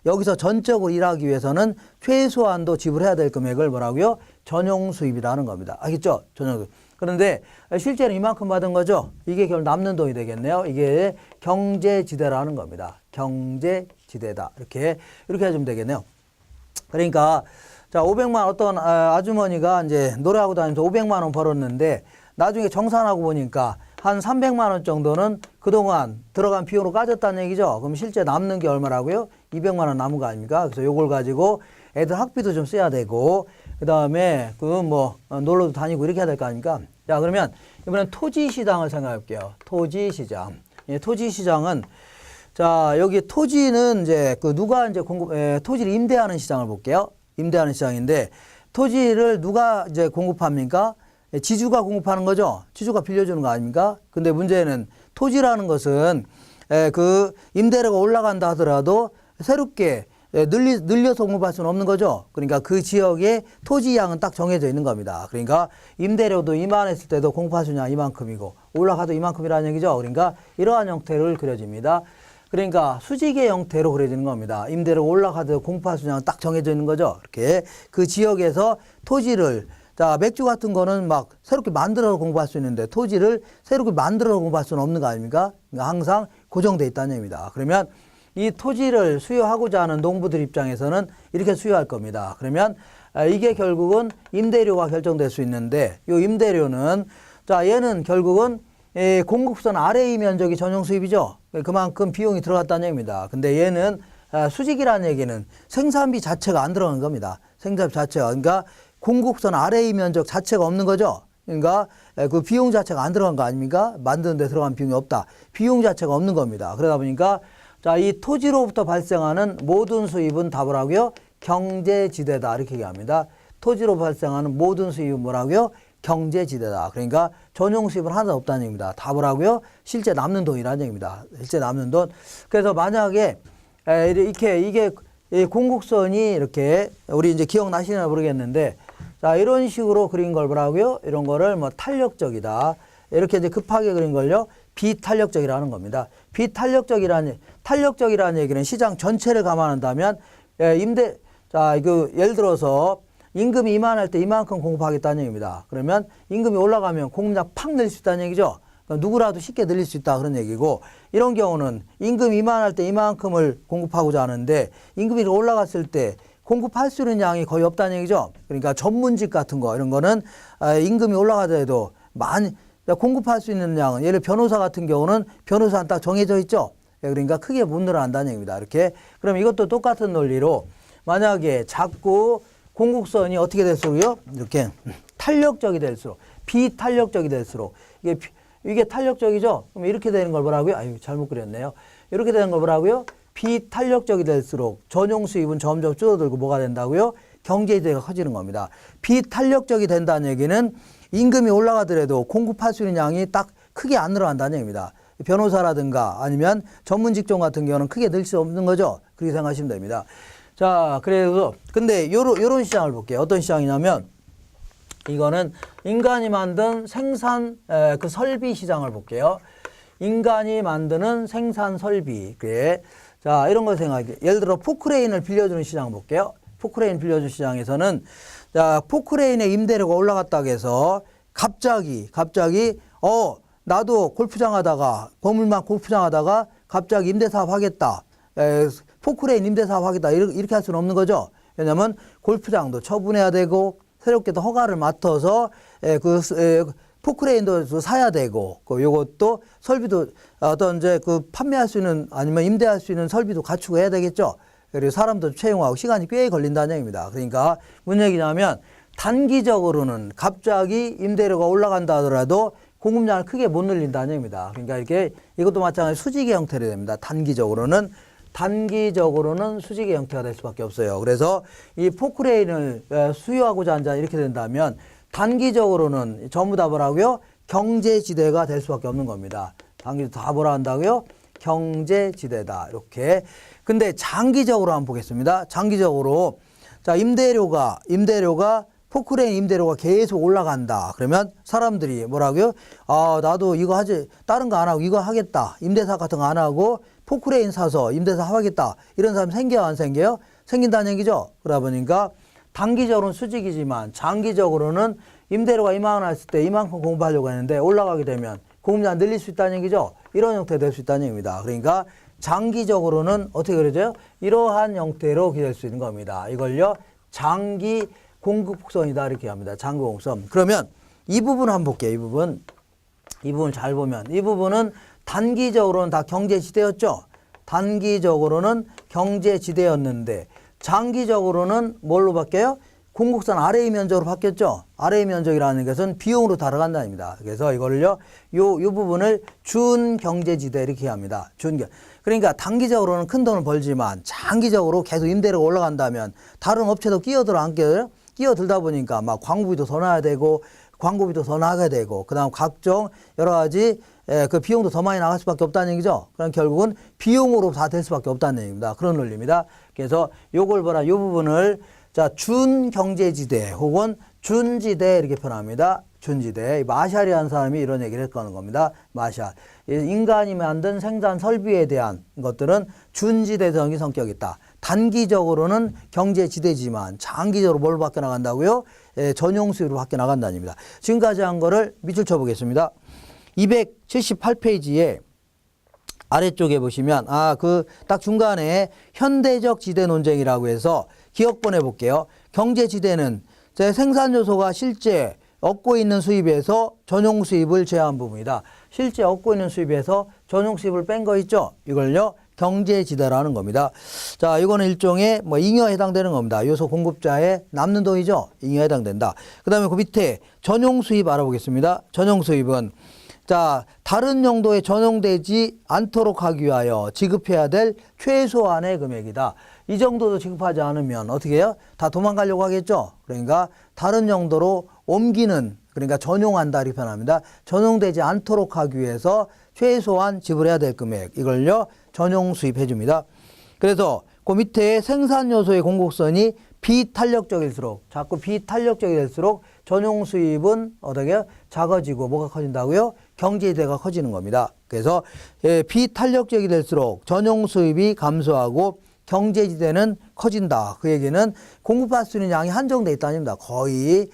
여기서 전적으로 일하기 위해서는 최소한도 지불해야 될 금액을 뭐라고요? 전용 수입이라는 겁니다. 알겠죠? 전용 수입. 그런데 실제로 이만큼 받은 거죠. 이게 결국 남는 돈이 되겠네요. 이게 경제지대라는 겁니다. 경제지대다. 이렇게 해주면 되겠네요. 그러니까 자 500만 어떤 아주머니가 이제 노래하고 다니면서 500만 원 벌었는데 나중에 정산하고 보니까 한 300만 원 정도는 그동안 들어간 비용으로 까졌다는 얘기죠. 그럼 실제 남는 게 얼마라고요? 200만 원 남은 거 아닙니까? 그래서 요걸 가지고 애들 학비도 좀 써야 되고 그다음에 놀러도 다니고 이렇게 해야 될 거 아닙니까? 자, 그러면 이번엔 토지 시장을 생각해 볼게요. 토지 시장. 예, 토지 시장은 자, 여기 토지는 이제 누가 이제 토지를 임대하는 시장을 볼게요. 임대하는 시장인데 토지를 누가 이제 공급합니까? 지주가 공급하는 거죠. 지주가 빌려주는 거 아닙니까? 근데 문제는 토지라는 것은 그 임대료가 올라간다 하더라도 새롭게 늘려서 공급할 수는 없는 거죠. 그러니까 그 지역의 토지 양은 딱 정해져 있는 겁니다. 그러니까 임대료도 이만했을 때도 공급할 수냐 이만큼이고 올라가도 이만큼이라는 얘기죠. 그러니까 이러한 형태를 그려집니다. 그러니까 수직의 형태로 그려지는 겁니다. 임대료가 올라가도 공급할 수냐는 딱 정해져 있는 거죠. 이렇게 그 지역에서 토지를 자, 맥주 같은 거는 막 새롭게 만들어서 공부할 수 있는데 토지를 새롭게 만들어서 공부할 수는 없는 거 아닙니까? 그러니까 항상 고정되어 있다는 얘기입니다. 그러면 이 토지를 수요하고자 하는 농부들 입장에서는 이렇게 수요할 겁니다. 그러면 이게 결국은 임대료가 결정될 수 있는데 이 임대료는 자, 얘는 결국은 공급선 아래의 면적이 전용 수입이죠. 그만큼 비용이 들어갔다는 얘기입니다. 근데 얘는 수직이라는 얘기는 생산비 자체가 안 들어가는 겁니다. 생산비 자체가. 그러니까 공급선 아래의 면적 자체가 없는 거죠. 그러니까 그 비용 자체가 안 들어간 거 아닙니까? 만드는 데 들어간 비용이 없다. 비용 자체가 없는 겁니다. 그러다 보니까 자, 이 토지로부터 발생하는 모든 수입은 다 뭐라고요? 경제지대다. 이렇게 얘기합니다. 토지로 발생하는 모든 수입은 뭐라고요? 경제지대다. 그러니까 전용 수입은 하나도 없다는 얘기입니다. 다 뭐라고요? 실제 남는 돈이라는 얘기입니다. 실제 남는 돈. 그래서 만약에 이게 공급선이 이렇게 우리 이제 기억나시나 모르겠는데 자, 이런 식으로 그린 걸 뭐라고요? 이런 거를 탄력적이다. 이렇게 이제 급하게 그린 걸요. 비탄력적이라는 겁니다. 탄력적이라는 얘기는 시장 전체를 감안한다면 예를 들어서 임금이 이만할 때 이만큼 공급하겠다는 얘기입니다. 그러면 임금이 올라가면 공급량 팍 늘릴 수 있다는 얘기죠. 그러니까 누구라도 쉽게 늘릴 수 있다 그런 얘기고 이런 경우는 임금이 이만할 때 이만큼을 공급하고자 하는데 임금이 올라갔을 때 공급할 수 있는 양이 거의 없다는 얘기죠. 그러니까 전문직 같은 거 이런 거는 임금이 올라가더라도 많이 공급할 수 있는 양은 예를 변호사 같은 경우는 변호사는 딱 정해져 있죠. 그러니까 크게 못 늘어난다는 얘기입니다. 이렇게 그럼 이것도 똑같은 논리로 만약에 자꾸 공급선이 어떻게 될수록요? 이렇게 탄력적이 될수록 비탄력적이 될수록 이게 탄력적이죠? 그럼 이렇게 되는 걸 뭐라고요? 아유, 잘못 그렸네요. 이렇게 되는 걸 뭐라고요? 비탄력적이 될수록 전용 수입은 점점 줄어들고 뭐가 된다고요? 경제지대가 커지는 겁니다. 비탄력적이 된다는 얘기는 임금이 올라가더라도 공급할 수 있는 양이 딱 크게 안 늘어난다는 얘기입니다. 변호사라든가 아니면 전문 직종 같은 경우는 크게 늘 수 없는 거죠. 그렇게 생각하시면 됩니다. 자, 그래서 근데 요런 시장을 볼게요. 어떤 시장이냐면 이거는 인간이 만든 생산 그 설비 시장을 볼게요. 인간이 만드는 생산 설비. 그래. 자, 이런 걸 생각해. 예를 들어 포크레인을 빌려주는 시장 볼게요. 포크레인 빌려주는 시장에서는 자, 포크레인의 임대료가 올라갔다고 해서 갑자기 나도 골프장 하다가 건물만 골프장 하다가 갑자기 임대사업 하겠다. 포크레인 임대사업 하겠다. 이렇게 할 수는 없는 거죠. 왜냐하면 골프장도 처분해야 되고 새롭게 또 허가를 맡아서 포크레인도 사야 되고 요것도 설비도 어떤 이제 판매할 수 있는 아니면 임대할 수 있는 설비도 갖추고 해야 되겠죠. 그리고 사람도 채용하고 시간이 꽤 걸린다는 얘기입니다. 그러니까 무슨 얘기냐면 단기적으로는 갑자기 임대료가 올라간다 하더라도 공급량을 크게 못 늘린다는 얘기입니다. 그러니까 이것도 마찬가지로 수직의 형태로 됩니다. 단기적으로는 수직의 형태가 될 수밖에 없어요. 그래서 이 포크레인을 수요하고자 한다 이렇게 된다면 단기적으로는 전부 다 뭐라고요? 경제지대가 될 수밖에 없는 겁니다. 단기적으로 다 뭐라 한다고요? 경제지대다. 이렇게. 근데 장기적으로 한번 보겠습니다. 장기적으로 자, 임대료가 포크레인 임대료가 계속 올라간다. 그러면 사람들이 뭐라고요? 아, 나도 이거 하지, 다른 거 안 하고 이거 하겠다. 임대사 같은 거 안 하고 포크레인 사서 임대사 하겠다. 이런 사람 생겨요, 안 생겨요? 생긴다는 얘기죠. 그러다 보니까 단기적으로는 수직이지만 장기적으로는 임대료가 이만큼 했을 때 이만큼 공급하려고 했는데 올라가게 되면 공급량 늘릴 수 있다는 얘기죠. 이런 형태가 될 수 있다는 얘기입니다. 그러니까 장기적으로는 어떻게 그러죠? 이러한 형태로 될 수 있는 겁니다. 이걸요, 장기 공급 곡선이다 이렇게 합니다. 장기 곡선. 그러면 이 부분 한번 볼게요. 이 부분 잘 보면 이 부분은 단기적으로는 다 경제지대였죠. 단기적으로는 경제지대였는데 장기적으로는 뭘로 바뀌어요? 공곡선 아래의 면적으로 바뀌었죠. 아래의 면적이라는 것은 비용으로 달아간다는 겁니다. 그래서 이거를요, 요 부분을 준경제지대 이렇게 합니다. 그러니까 단기적으로는 큰 돈을 벌지만 장기적으로 계속 임대료가 올라간다면 다른 업체도 끼어들어 안 끼어들어요? 끼어들다 보니까 막 광고비도 더 나야 되고 광고비도 더 나가야 되고 그다음 각종 여러 가지 그 비용도 더 많이 나갈 수밖에 없다는 얘기죠. 그럼 결국은 비용으로 다 될 수밖에 없다는 얘기입니다. 그런 논리입니다. 그래서 요걸 보라, 요 부분을 자, 준경제지대 혹은 준지대 이렇게 표현합니다. 준지대. 마샬이라는 사람이 이런 얘기를 했다는 겁니다. 마샬. 인간이 만든 생산 설비에 대한 것들은 준지대적인 성격이 있다. 단기적으로는 경제지대지만 장기적으로 뭘 바뀌어 나간다고요? 전용 수입으로 바뀌어 나간다는 얘기입니다. 지금까지 한 거를 밑줄 쳐보겠습니다. 278페이지에 아래쪽에 보시면 그 딱 중간에 현대적 지대 논쟁이라고 해서 기억본해 볼게요. 경제지대는 생산 요소가 실제 얻고 있는 수입에서 전용 수입을 제한 부분이다. 실제 얻고 있는 수입에서 전용 수입을 뺀 거 있죠? 이걸요, 경제지대라는 겁니다. 자, 이거는 일종의 잉여에 해당되는 겁니다. 요소 공급자의 남는 돈이죠? 잉여에 해당된다. 그 다음에 그 밑에 전용 수입 알아보겠습니다. 전용 수입은 자, 다른 용도에 전용되지 않도록 하기 위하여 지급해야 될 최소한의 금액이다. 이 정도도 지급하지 않으면 어떻게 해요? 다 도망가려고 하겠죠? 그러니까 다른 용도로 옮기는, 그러니까 전용한다 이렇게 표현합니다. 전용되지 않도록 하기 위해서 최소한 지불해야 될 금액, 이걸요, 전용 수입해 줍니다. 그래서 그 밑에 생산 요소의 공곡선이 비탄력적일수록, 자꾸 비탄력적일수록 전용 수입은 어떻게 해요? 작아지고 뭐가 커진다고요? 경제지대가 커지는 겁니다. 그래서 비탄력적이 될수록 전용 수입이 감소하고 경제지대는 커진다. 그 얘기는 공급할 수 있는 양이 한정돼 있다는 겁니다. 거의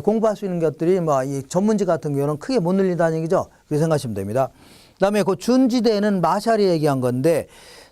공급할 수 있는 것들이 이 전문지 같은 경우는 크게 못 늘린다는 얘기죠. 그렇게 생각하시면 됩니다. 그다음에 그 준지대는 마샬이 얘기한 건데,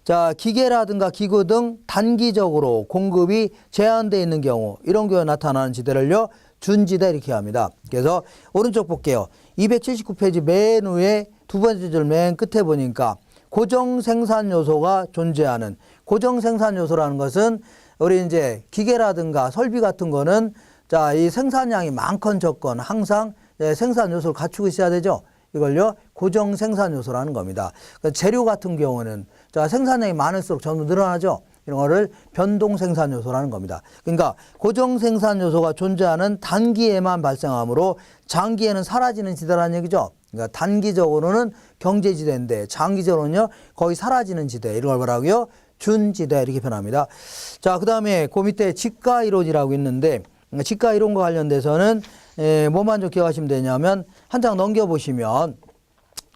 자, 기계라든가 기구 등 단기적으로 공급이 제한되어 있는 경우, 이런 경우에 나타나는 지대를요, 준지대 이렇게 합니다. 그래서 오른쪽 볼게요. 279페이지 맨 위에 두 번째 줄 맨 끝에 보니까 고정 생산 요소가 존재하는, 고정 생산 요소라는 것은 우리 이제 기계라든가 설비 같은 거는 자, 이 생산량이 많건 적건 항상 생산 요소를 갖추고 있어야 되죠. 이걸요, 고정 생산 요소라는 겁니다. 그러니까 재료 같은 경우는 자, 생산량이 많을수록 점점 늘어나죠. 이런 거를 변동 생산 요소라는 겁니다. 그러니까 고정 생산 요소가 존재하는 단기에만 발생하므로 장기에는 사라지는 지대라는 얘기죠. 그러니까 단기적으로는 경제지대인데 장기적으로는요, 거의 사라지는 지대. 이런 걸 뭐라고요? 준지대 이렇게 표현합니다. 자, 그 다음에 그 밑에 지가 이론이라고 있는데, 지가 이론과 관련돼서는 뭐만 좀 기억하시면 되냐면 한 장 넘겨보시면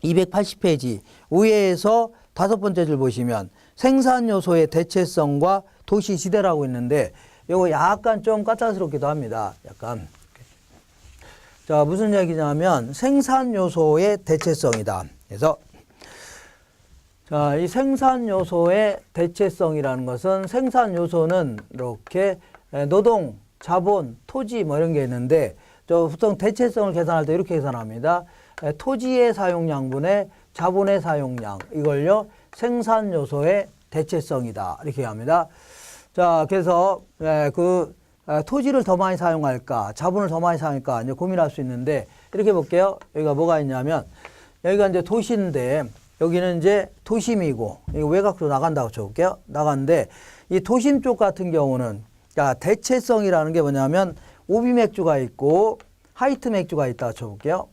280페이지 위에서 다섯 번째 줄 보시면 생산 요소의 대체성과 도시 지대라고 있는데, 이거 약간 좀 까탈스럽기도 합니다. 약간. 자, 무슨 얘기냐면 생산 요소의 대체성이다. 그래서 자, 이 생산 요소의 대체성이라는 것은, 생산 요소는 이렇게 노동, 자본, 토지 이런 게 있는데, 보통 대체성을 계산할 때 이렇게 계산합니다. 토지의 사용량분의 자본의 사용량, 이걸요, 생산 요소의 대체성이다 이렇게 합니다. 자, 그래서 토지를 더 많이 사용할까, 자본을 더 많이 사용할까 이제 고민할 수 있는데, 이렇게 볼게요. 여기가 뭐가 있냐면, 여기가 이제 도시인데, 여기는 이제 도심이고, 이거 외곽으로 나간다고 쳐볼게요. 나가는데, 이 도심 쪽 같은 경우는, 자, 대체성이라는 게 뭐냐면, 오비 맥주가 있고, 하이트 맥주가 있다고 쳐볼게요.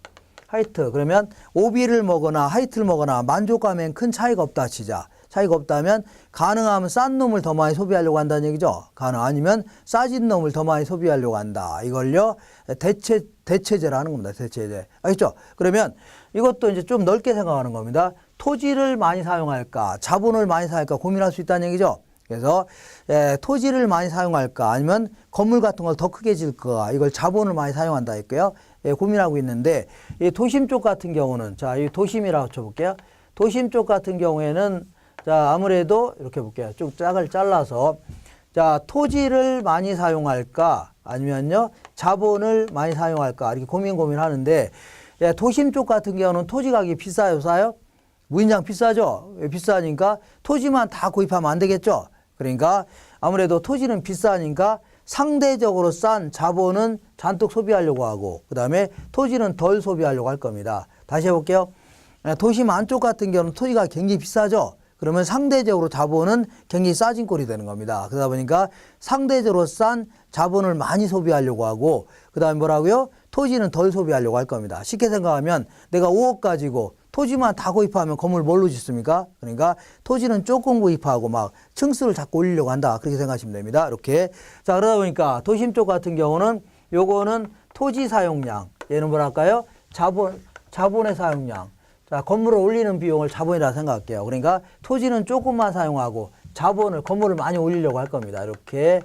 하이트. 그러면 오비를 먹거나 하이트를 먹거나 만족감엔 큰 차이가 없다 치자. 차이가 없다면 가능하면 싼 놈을 더 많이 소비하려고 한다는 얘기죠. 아니면 싸진 놈을 더 많이 소비하려고 한다. 이걸요 대체제라는 겁니다. 대체제. 알겠죠? 그러면 이것도 이제 좀 넓게 생각하는 겁니다. 토지를 많이 사용할까, 자본을 많이 사용할까 고민할 수 있다는 얘기죠. 그래서 토지를 많이 사용할까 아니면 건물 같은 걸 더 크게 질까 이걸 자본을 많이 사용한다 했고요. 고민하고 있는데 이 도심 쪽 같은 경우는 자, 이 도심이라고 쳐볼게요. 도심 쪽 같은 경우에는 자, 아무래도 이렇게 볼게요. 쭉 짝을 잘라서 자, 토지를 많이 사용할까 아니면요 자본을 많이 사용할까 이렇게 고민하는데 도심 쪽 같은 경우는 토지 가격이 비싸요, 싸요? 무인장 비싸죠? 비싸니까 토지만 다 구입하면 안 되겠죠? 그러니까 아무래도 토지는 비싸니까 상대적으로 싼 자본은 잔뜩 소비하려고 하고 그 다음에 토지는 덜 소비하려고 할 겁니다. 다시 해볼게요. 도심 안쪽 같은 경우는 토지가 굉장히 비싸죠? 그러면 상대적으로 자본은 굉장히 싸진 꼴이 되는 겁니다. 그러다 보니까 상대적으로 싼 자본을 많이 소비하려고 하고 그 다음에 뭐라고요? 토지는 덜 소비하려고 할 겁니다. 쉽게 생각하면 내가 5억 가지고 토지만 다 구입하면 건물 뭘로 짓습니까? 그러니까 토지는 조금 구입하고 막 층수를 자꾸 올리려고 한다. 그렇게 생각하시면 됩니다. 이렇게. 자, 그러다 보니까 도심 쪽 같은 경우는 요거는 토지 사용량. 얘는 뭐랄까요? 자본의 사용량. 자, 건물을 올리는 비용을 자본이라 생각할게요. 그러니까 토지는 조금만 사용하고 건물을 많이 올리려고 할 겁니다. 이렇게.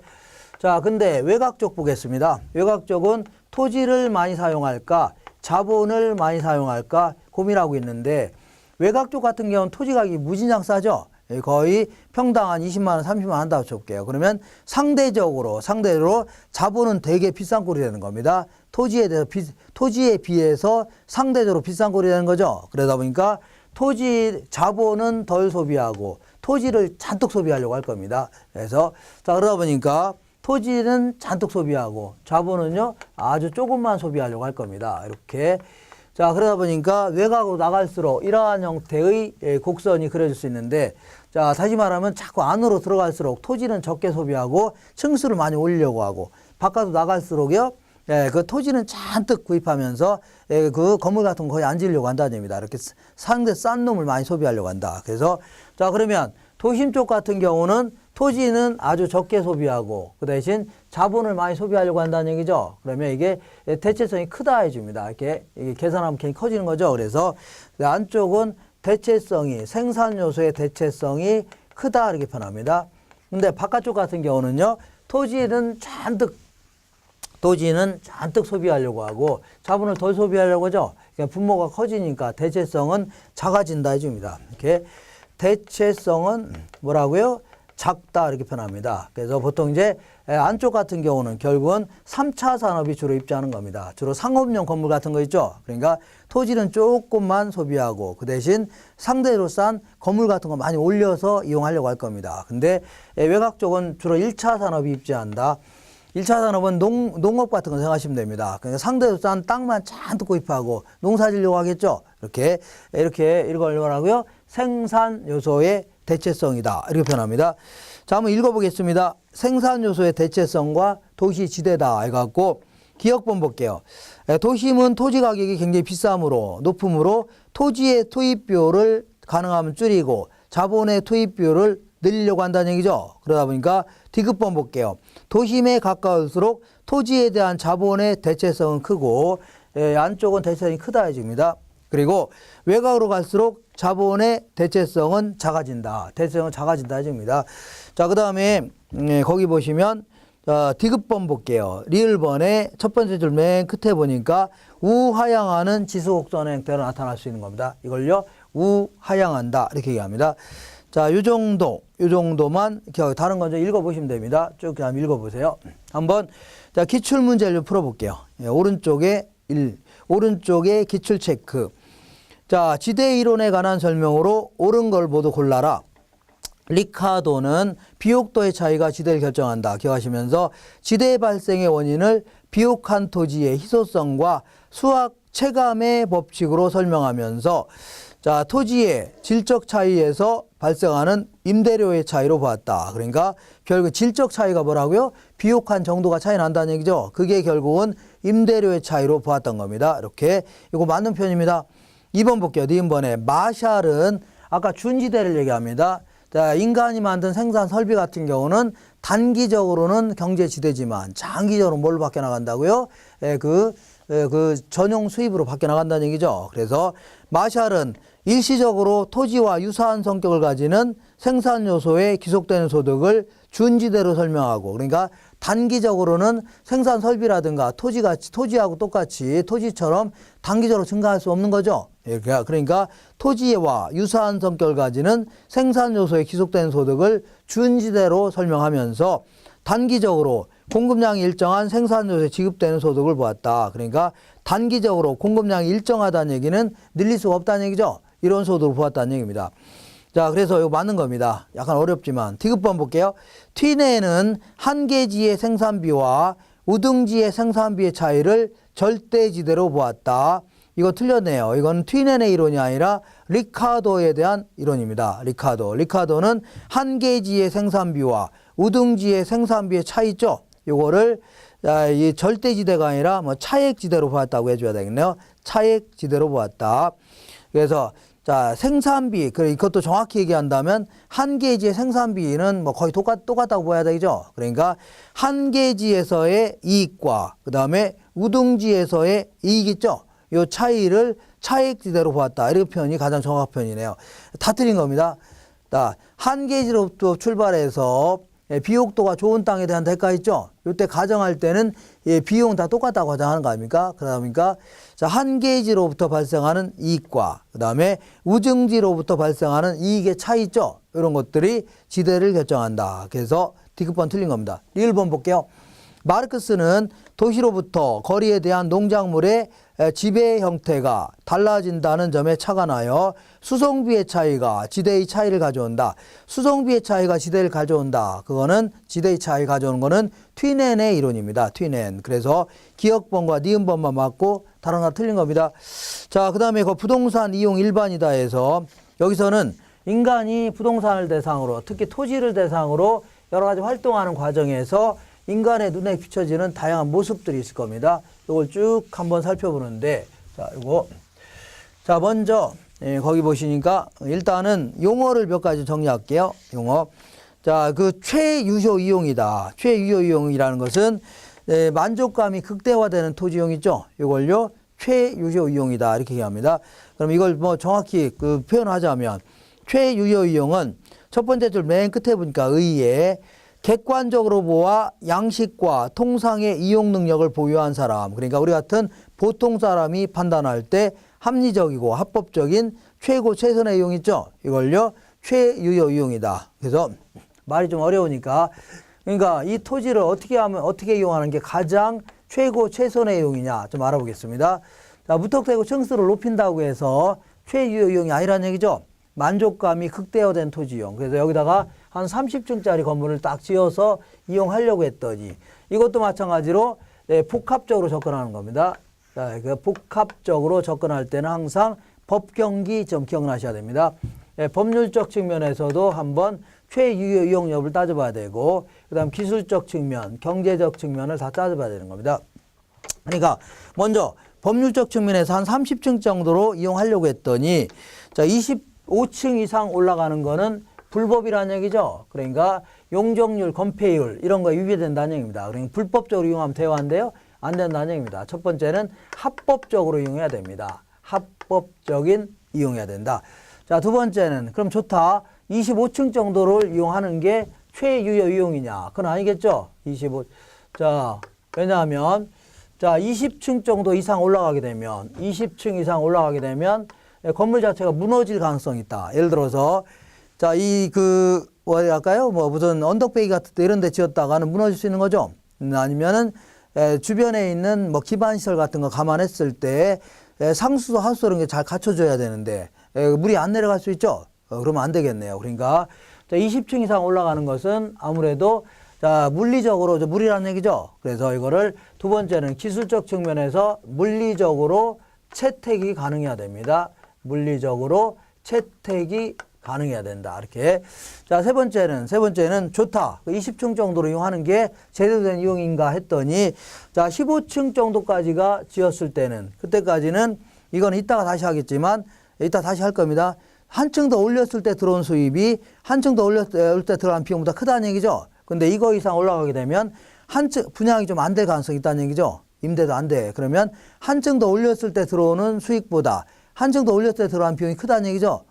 자, 근데 외곽 쪽 보겠습니다. 외곽 쪽은 토지를 많이 사용할까? 자본을 많이 사용할까 고민하고 있는데 외곽 쪽 같은 경우는 토지 가격이 무진장 싸죠. 거의 평당 한 20만 원, 30만 원 한다고 쳐볼게요. 그러면 상대로 자본은 되게 비싼 꼴이 되는 겁니다. 토지에 비해서 상대적으로 비싼 꼴이 되는 거죠. 그러다 보니까 자본은 덜 소비하고 토지를 잔뜩 소비하려고 할 겁니다. 그래서 자, 그러다 보니까 토지는 잔뜩 소비하고 자본은요 아주 조금만 소비하려고 할 겁니다. 이렇게. 자, 그러다 보니까 외곽으로 나갈수록 이러한 형태의 곡선이 그려질 수 있는데 자, 다시 말하면 자꾸 안으로 들어갈수록 토지는 적게 소비하고 층수를 많이 올리려고 하고 바깥으로 나갈수록요 그 토지는 잔뜩 구입하면서 그 건물 같은 거 거의 안 지으려고 한다는 얘기입니다. 이렇게 상대 싼 놈을 많이 소비하려고 한다. 그래서 자, 그러면 도심 쪽 같은 경우는 토지는 아주 적게 소비하고 그 대신 자본을 많이 소비하려고 한다는 얘기죠. 그러면 이게 대체성이 크다 해줍니다. 이게 계산하면 굉장히 커지는 거죠. 그래서 안쪽은 생산 요소의 대체성이 크다 이렇게 표현합니다. 근데 바깥쪽 같은 경우는요, 토지는 잔뜩 소비하려고 하고 자본을 덜 소비하려고 하죠. 그러니까 분모가 커지니까 대체성은 작아진다 해줍니다. 이렇게 대체성은 뭐라고요? 작다 이렇게 표현합니다. 그래서 보통 이제 안쪽 같은 경우는 결국은 3차 산업이 주로 입주하는 겁니다. 주로 상업용 건물 같은 거 있죠. 그러니까 토지는 조금만 소비하고 그 대신 상대로 싼 건물 같은 거 많이 올려서 이용하려고 할 겁니다. 근데 외곽 쪽은 주로 1차 산업이 입주한다. 1차 산업은 농업 같은 거 생각하시면 됩니다. 그러니까 상대로 싼 땅만 잔뜩 구입하고 농사 지려고 하겠죠. 이렇게 이걸 뭐라고요? 생산 요소의 대체성이다. 이렇게 표현합니다. 자, 한번 읽어보겠습니다. 생산 요소의 대체성과 도시 지대다. 해갖고 기억본 볼게요. 도심은 토지 가격이 굉장히 높음으로 토지의 투입비율을 가능하면 줄이고 자본의 투입비율을 늘리려고 한다는 얘기죠. 그러다 보니까 디귿번 볼게요. 도심에 가까울수록 토지에 대한 자본의 대체성은 크고 안쪽은 대체성이 크다 해줍니다. 그리고 외곽으로 갈수록 자본의 대체성은 작아진다. 대체성은 작아진다 해줍니다. 자, 그 다음에 거기 보시면 디귿번 볼게요. 리을번의 첫 번째 줄 맨 끝에 보니까 우하향하는 지수곡선의 형태로 나타날 수 있는 겁니다. 이걸요 우하향한다 이렇게 얘기합니다. 자, 요 정도만 다른 건 좀 읽어보시면 됩니다. 쭉 그냥 읽어보세요. 한번 자, 기출문제를 좀 풀어볼게요. 오른쪽에 기출 체크. 자, 지대 이론에 관한 설명으로 옳은 걸 모두 골라라. 리카도는 비옥도의 차이가 지대를 결정한다. 기억하시면서 지대 발생의 원인을 비옥한 토지의 희소성과 수학 체감의 법칙으로 설명하면서 자, 토지의 질적 차이에서 발생하는 임대료의 차이로 보았다. 그러니까 결국 질적 차이가 뭐라고요? 비옥한 정도가 차이 난다는 얘기죠. 그게 결국은 임대료의 차이로 보았던 겁니다. 이렇게 이거 맞는 표현입니다. 2번 볼게요. 니은번에 마샬은 아까 준지대를 얘기합니다. 자, 인간이 만든 생산 설비 같은 경우는 단기적으로는 경제지대지만 장기적으로 뭘로 바뀌어 나간다고요? 그 전용 수입으로 바뀌어 나간다는 얘기죠. 그래서 마샬은 일시적으로 토지와 유사한 성격을 가지는 생산 요소에 기속되는 소득을 준지대로 설명하고, 그러니까 단기적으로는 생산 설비라든가 토지하고 똑같이 토지처럼 단기적으로 증가할 수 없는 거죠. 그러니까 토지와 유사한 성격을 가지는 생산 요소에 기속되는 소득을 준지대로 설명하면서 단기적으로 공급량이 일정한 생산 요소에 지급되는 소득을 보았다. 그러니까 단기적으로 공급량이 일정하다는 얘기는 늘릴 수가 없다는 얘기죠. 이런 소득을 보았다는 얘기입니다. 자, 그래서 이거 맞는 겁니다. 약간 어렵지만 디귿번 볼게요. 튀내에는 한계지의 생산비와 우등지의 생산비의 차이를 절대지대로 보았다. 이거 틀렸네요. 이건 튀넨의 이론이 아니라 리카도에 대한 이론입니다. 리카도는 한계지의 생산비와 우등지의 생산비의 차이 있죠. 요거를 이 절대지대가 아니라 뭐 차액지대로 보았다고 해줘야 되겠네요. 차액지대로 보았다. 그래서 자, 생산비, 이것도 정확히 얘기한다면 한계지의 생산비는 뭐 거의 똑같다고 봐야 되죠. 그러니까 한계지에서의 이익과 그 다음에 우등지에서의 이익 있죠. 요 차이를 차액지대로 보았다. 이런 표현이 가장 정확한 표현이네요. 다 틀린 겁니다. 자, 한계지로부터 출발해서 비옥도가 좋은 땅에 대한 대가 있죠. 이때 가정할 때는 비용 다 똑같다고 가정하는 거 아닙니까? 그러니까 자, 한계지로부터 발생하는 이익과 그 다음에 우등지로부터 발생하는 이익의 차이 있죠. 이런 것들이 지대를 결정한다. 그래서 디귿번 틀린 겁니다. 1번 볼게요. 마르크스는 도시로부터 거리에 대한 농작물의 지배 형태가 달라진다는 점에 착안하여 수송비의 차이가 지대의 차이를 가져온다. 수송비의 차이가 지대를 가져온다. 그거는 지대의 차이 가져오는 거는 튀넨의 이론입니다. 튀넨. 그래서 기역번과 니은번만 맞고 다른 거 틀린 겁니다. 자, 그 다음에 그 부동산 이용 일반이다 해서 여기서는 인간이 부동산을 대상으로 특히 토지를 대상으로 여러 가지 활동하는 과정에서 인간의 눈에 비춰지는 다양한 모습들이 있을 겁니다. 이걸 쭉 한번 살펴보는데, 자, 이거. 자, 먼저, 거기 보시니까 일단은 용어를 몇 가지 정리할게요. 용어. 자, 그 최유효 이용이다. 최유효 이용이라는 것은 만족감이 극대화되는 토지용 있죠? 이걸요, 최유효 이용이다. 이렇게 얘기합니다. 그럼 이걸 뭐 정확히 그 표현하자면, 최유효 이용은 첫 번째 줄 맨 끝에 보니까 의에 객관적으로 보아 양식과 통상의 이용 능력을 보유한 사람, 그러니까 우리 같은 보통 사람이 판단할 때 합리적이고 합법적인 최고 최선의 이용 있죠? 이걸요, 최유효 이용이다. 그래서 말이 좀 어려우니까, 그러니까 이 토지를 어떻게 이용하는 게 가장 최고 최선의 이용이냐 좀 알아보겠습니다. 자, 무턱대고 층수를 높인다고 해서 최유효 이용이 아니라는 얘기죠. 만족감이 극대화된 토지 이용. 그래서 여기다가 한 30층짜리 건물을 딱 지어서 이용하려고 했더니 이것도 마찬가지로 복합적으로 접근하는 겁니다. 자, 그 복합적으로 접근할 때는 항상 법경기 좀 기억나셔야 됩니다. 법률적 측면에서도 한번 최유효 이용 여부를 따져봐야 되고, 그 다음 기술적 측면, 경제적 측면을 다 따져봐야 되는 겁니다. 그러니까 먼저 법률적 측면에서 한 30층 정도로 이용하려고 했더니, 자, 25층 이상 올라가는 거는 불법이라는 얘기죠. 그러니까 용적률, 건폐율 이런 거 위배된다는 얘기입니다. 그러니까 불법적으로 이용하면 대화인데요, 안 된다는 얘기입니다. 첫 번째는 합법적으로 이용해야 됩니다. 합법적인 이용해야 된다. 자, 두 번째는 그럼 좋다. 25층 정도를 이용하는 게 최유효 이용이냐? 그건 아니겠죠. 25. 자, 왜냐하면 자, 20층 정도 이상 올라가게 되면 20층 이상 올라가게 되면 건물 자체가 무너질 가능성이 있다. 예를 들어서 자, 뭐랄까요? 뭐 무슨 언덕배기 같은 데 이런 데 지었다가는 무너질 수 있는 거죠. 아니면은 주변에 있는 뭐 기반시설 같은 거 감안했을 때 상수도 하수도 이런 게 잘 갖춰져야 되는데 물이 안 내려갈 수 있죠. 그러면 안 되겠네요. 그러니까 20층 이상 올라가는 것은 아무래도 자, 물리적으로 물이라는 얘기죠. 그래서 이거를 두 번째는 기술적 측면에서 물리적으로 채택이 가능해야 됩니다. 물리적으로 채택이 가능해야 된다. 이렇게. 자, 세 번째는 좋다. 20층 정도로 이용하는 게 제대로 된 이용인가 했더니, 자, 15층 정도까지가 지었을 때는, 그때까지는 이건 이따가 다시 하겠지만, 이따 다시 할 겁니다. 한층 더 올렸을 때 들어온 수입이 한층 더 올렸을 때 들어간 비용보다 크다는 얘기죠. 근데 이거 이상 올라가게 되면 한층 분양이 좀 안 될 가능성이 있다는 얘기죠. 임대도 안 돼. 그러면 한층 더 올렸을 때 들어오는 수익보다 한층 더 올렸을 때 들어간 비용이 크다는 얘기죠.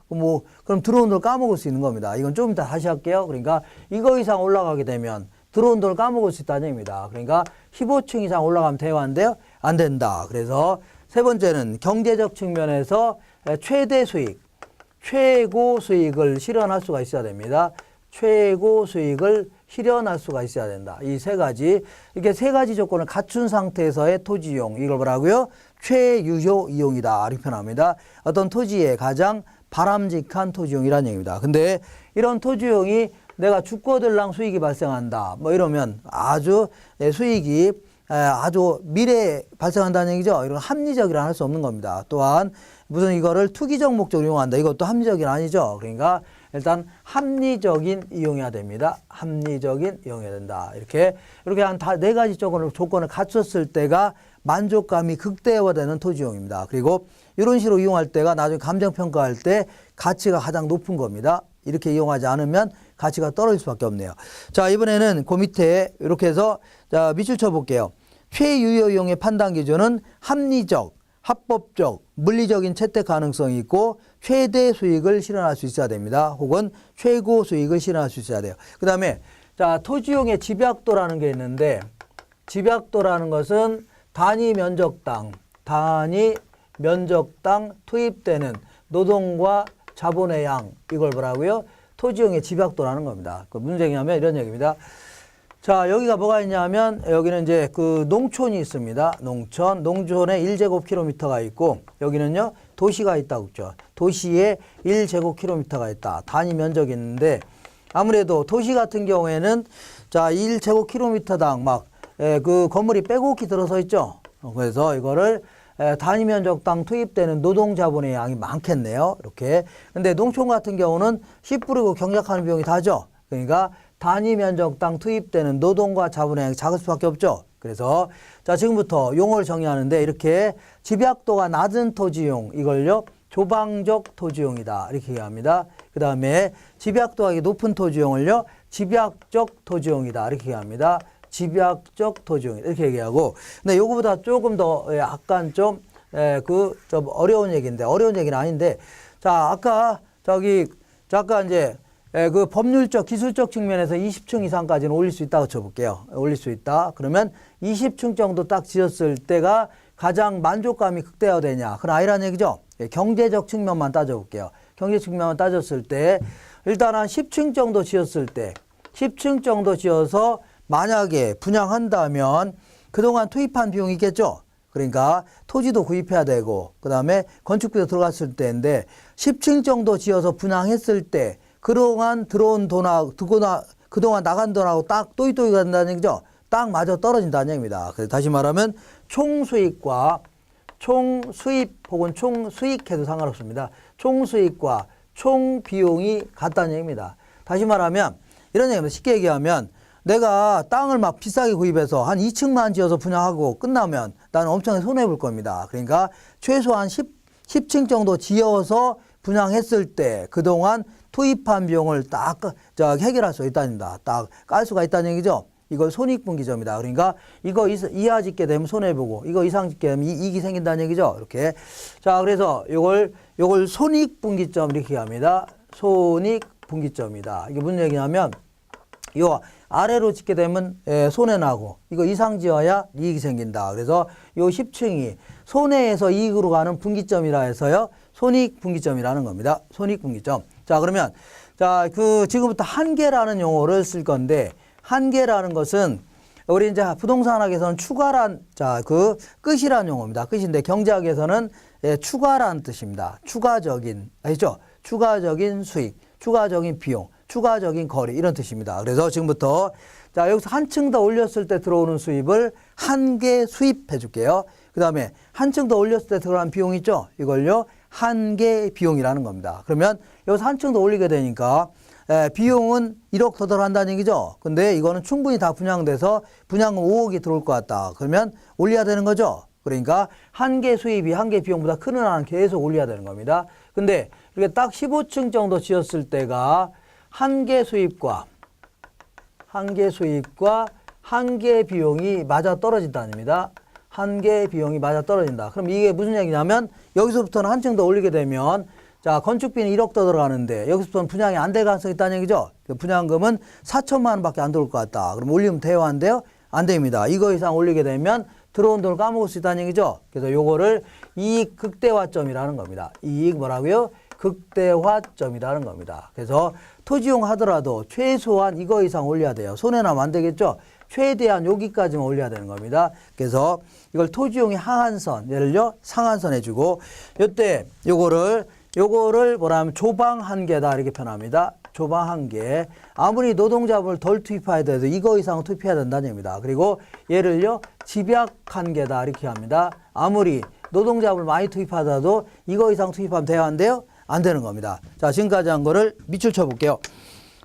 그럼 들어온 돈을 까먹을 수 있는 겁니다. 이건 좀 이따 다시 할게요. 그러니까 이거 이상 올라가게 되면 들어온 돈을 까먹을 수 있다는 얘기입니다. 그러니까 15층 이상 올라가면 돼요, 안 돼요? 안 된다. 그래서 세 번째는 경제적 측면에서 최대 수익, 최고 수익을 실현할 수가 있어야 됩니다. 최고 수익을 실현할 수가 있어야 된다. 이 세 가지, 이렇게 세 가지 조건을 갖춘 상태에서의 토지 이용, 이걸 뭐라고요? 최유효 이용이다. 이렇게 표현합니다. 어떤 토지의 가장 바람직한 토지 이용이라는 얘기입니다. 근데 이런 토지 이용이 내가 죽고들랑 수익이 발생한다. 뭐 이러면 아주 수익이 아주 미래에 발생한다는 얘기죠. 이런 합리적이라 할 수 없는 겁니다. 또한 무슨 이거를 투기적 목적으로 이용한다. 이것도 합리적이 아니죠. 그러니까 일단 합리적인 이용해야 됩니다. 합리적인 이용해야 된다. 이렇게 한 네 가지 조건을 갖췄을 때가 만족감이 극대화되는 토지 이용입니다. 그리고 이런 식으로 이용할 때가 나중에 감정평가할 때 가치가 가장 높은 겁니다. 이렇게 이용하지 않으면 가치가 떨어질 수밖에 없네요. 자, 이번에는 그 밑에 이렇게 해서 자, 밑줄 쳐볼게요. 최유효 이용의 판단 기준은 합리적, 합법적, 물리적인 채택 가능성이 있고 최대 수익을 실현할 수 있어야 됩니다. 혹은 최고 수익을 실현할 수 있어야 돼요. 그 다음에 자, 토지용의 집약도라는 게 있는데 집약도라는 것은 단위 면적당 투입되는 노동과 자본의 양, 이걸 뭐라고요? 토지용의 집약도라는 겁니다. 그 문제냐면 이런 얘기입니다. 자, 여기가 뭐가 있냐면 여기는 이제 그 농촌이 있습니다. 농촌에 1제곱킬로미터가 있고 여기는요 도시가 있다고 했죠. 도시에 1제곱킬로미터가 있다. 단위 면적이 있는데 아무래도 도시 같은 경우에는 자 1제곱킬로미터당 막 그 건물이 빼곡히 들어서 있죠. 그래서 이거를 단위 면적당 투입되는 노동 자본의 양이 많겠네요. 이렇게. 근데 농촌 같은 경우는 씨 뿌리고 경작하는 비용이 다죠. 그러니까 단위 면적당 투입되는 노동과 자본의 양이 작을 수밖에 없죠. 그래서 자 지금부터 용어를 정의하는데 이렇게 집약도가 낮은 토지용 이걸요 조방적 토지용이다 이렇게 얘기합니다. 그 다음에 집약도가 높은 토지용을요 집약적 토지용이다 이렇게 얘기합니다. 집약적 토지용이다 이렇게 얘기하고 근데 요거보다 조금 더 약간 좀 어려운 얘기인데 어려운 얘기는 아닌데 자 아까 이제 그 법률적, 기술적 측면에서 20층 이상까지는 올릴 수 있다고 쳐볼게요. 올릴 수 있다. 그러면 20층 정도 딱 지었을 때가 가장 만족감이 극대화되냐. 그건 아니라는 얘기죠. 경제적 측면만 따져볼게요. 경제 측면만 따졌을 때 일단 한 10층 정도 지었을 때 10층 정도 지어서 만약에 분양한다면 그동안 투입한 비용이 있겠죠. 그러니까 토지도 구입해야 되고 그 다음에 건축비도 들어갔을 때인데 10층 정도 지어서 분양했을 때 그동안 들어온 돈하고 그동안 나간 돈하고 딱 또이또이 간다는 얘기죠. 딱 맞아 떨어진다는 얘기입니다. 그래서 다시 말하면 총수입과 총수입 혹은 총수익해도 상관없습니다. 총수익과 총비용이 같다는 얘기입니다. 다시 말하면 이런 얘기입니다. 쉽게 얘기하면 내가 땅을 막 비싸게 구입해서 한 2층만 지어서 분양하고 끝나면 나는 엄청 손해볼 겁니다. 그러니까 최소한 10층 정도 지어서 분양했을 때 그동안 투입한 비용을 딱 해결할 수 있다입니다. 딱 깔 수가 있다는 얘기죠. 이걸 손익분기점이다. 그러니까 이거 이하 짓게 되면 손해보고 이거 이상 짓게 되면 이익이 생긴다는 얘기죠. 이렇게. 자, 그래서 요걸 손익분기점 이렇게 합니다. 손익분기점이다. 이게 무슨 얘기냐면 요 아래로 짓게 되면 손해나고 이거 이상 지어야 이익이 생긴다. 그래서 요 10층이 손해에서 이익으로 가는 분기점이라 해서요. 손익분기점이라는 겁니다. 손익분기점. 자, 그러면 지금부터 한계라는 용어를 쓸 건데 한계라는 것은 우리 이제 부동산학에서는 추가란 끝이라는 용어입니다. 끝인데 경제학에서는 추가란 뜻입니다. 추가적인 아시죠? 추가적인 수익, 추가적인 비용, 추가적인 거리 이런 뜻입니다. 그래서 지금부터 여기서 한층 더 올렸을 때 들어오는 수입을 한계 수입해 줄게요. 그 다음에 한층 더 올렸을 때 들어간 비용 있죠? 이걸요 한계 비용이라는 겁니다. 그러면 여기서 한층 더 올리게 되니까 비용은 1억 더 들어간다는 얘기죠. 근데 이거는 충분히 다 분양돼서 분양금 5억이 들어올 것 같다. 그러면 올려야 되는 거죠. 그러니까 한계 수입이 한계 비용보다 크는 한은 계속 올려야 되는 겁니다. 근데 이렇게 딱 15층 정도 지었을 때가 한개 수입과 한개 비용이 맞아 떨어진다는 겁니다. 한개 비용이 맞아 떨어진다. 그럼 이게 무슨 얘기냐면 여기서부터는 한 층 더 올리게 되면 자, 건축비는 1억 더 들어가는데 여기서부터는 분양이 안 될 가능성이 있다는 얘기죠. 분양금은 4천만 원밖에 안 들어올 것 같다. 그럼 올리면 돼요, 안 돼요? 안 됩니다. 이거 이상 올리게 되면 들어온 돈을 까먹을 수 있다는 얘기죠. 그래서 요거를 이익 극대화점이라는 겁니다. 이익 뭐라고요? 극대화점이라는 겁니다. 그래서 토지용 하더라도 최소한 이거 이상 올려야 돼요. 손해나면 안 되겠죠. 최대한 여기까지만 올려야 되는 겁니다. 그래서 이걸 토지용의 하한선, 예를요 상한선 해주고 요때 요거를 뭐라 하면 조방 한계다 이렇게 표현합니다. 조방 한계. 아무리 노동자금을 덜 투입해야 돼도 이거 이상 투입해야 된다는 얘기입니다. 그리고 얘를요 집약 한계다 이렇게 합니다. 아무리 노동자금을 많이 투입하더라도 이거 이상 투입하면 돼야 안 돼요? 안 되는 겁니다. 자, 지금까지 한 거를 밑줄 쳐볼게요.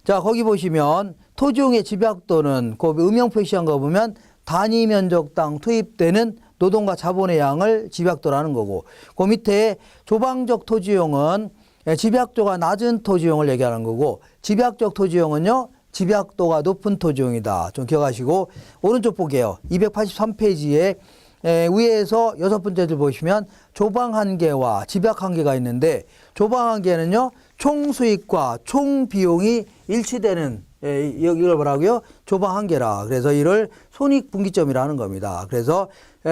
자, 거기 보시면 토지용의 집약도는 그 음영 표시한 거 보면 단위 면적당 투입되는 노동과 자본의 양을 집약도라는 거고, 그 밑에 조방적 토지용은 집약도가 낮은 토지용을 얘기하는 거고, 집약적 토지용은요 집약도가 높은 토지용이다. 좀 기억하시고, 오른쪽 볼게요. 283페이지에 위에서 6번째 줄 보시면 조방 한계와 집약 한계가 있는데, 조방 한계는요 총 수익과 총 비용이 일치되는 이걸 뭐라고요? 조방 한계라. 그래서 이를 손익분기점이라는 겁니다. 그래서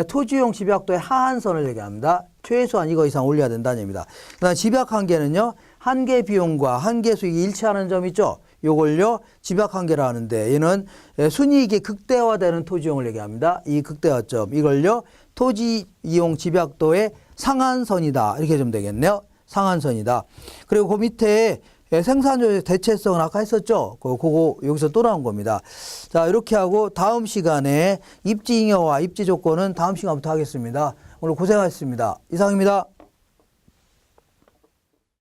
토지용 집약도의 하한선을 얘기합니다. 최소한 이거 이상 올려야 된다는 얘기입니다. 그다음 집약 한계는요 한계 비용과 한계 수익이 일치하는 점 있죠. 요걸요 집약 한계라 하는데, 얘는 순이익이 극대화되는 토지용을 얘기합니다. 이 극대화점 이걸요 토지 이용 집약도의 상한선이다 이렇게 좀 되겠네요. 상한선이다. 그리고 그 밑에 생산조직 대체성은 아까 했었죠. 그거 여기서 또 나온 겁니다. 자, 이렇게 하고 다음 시간에 입지 잉여와 입지 조건은 다음 시간부터 하겠습니다. 오늘 고생하셨습니다. 이상입니다.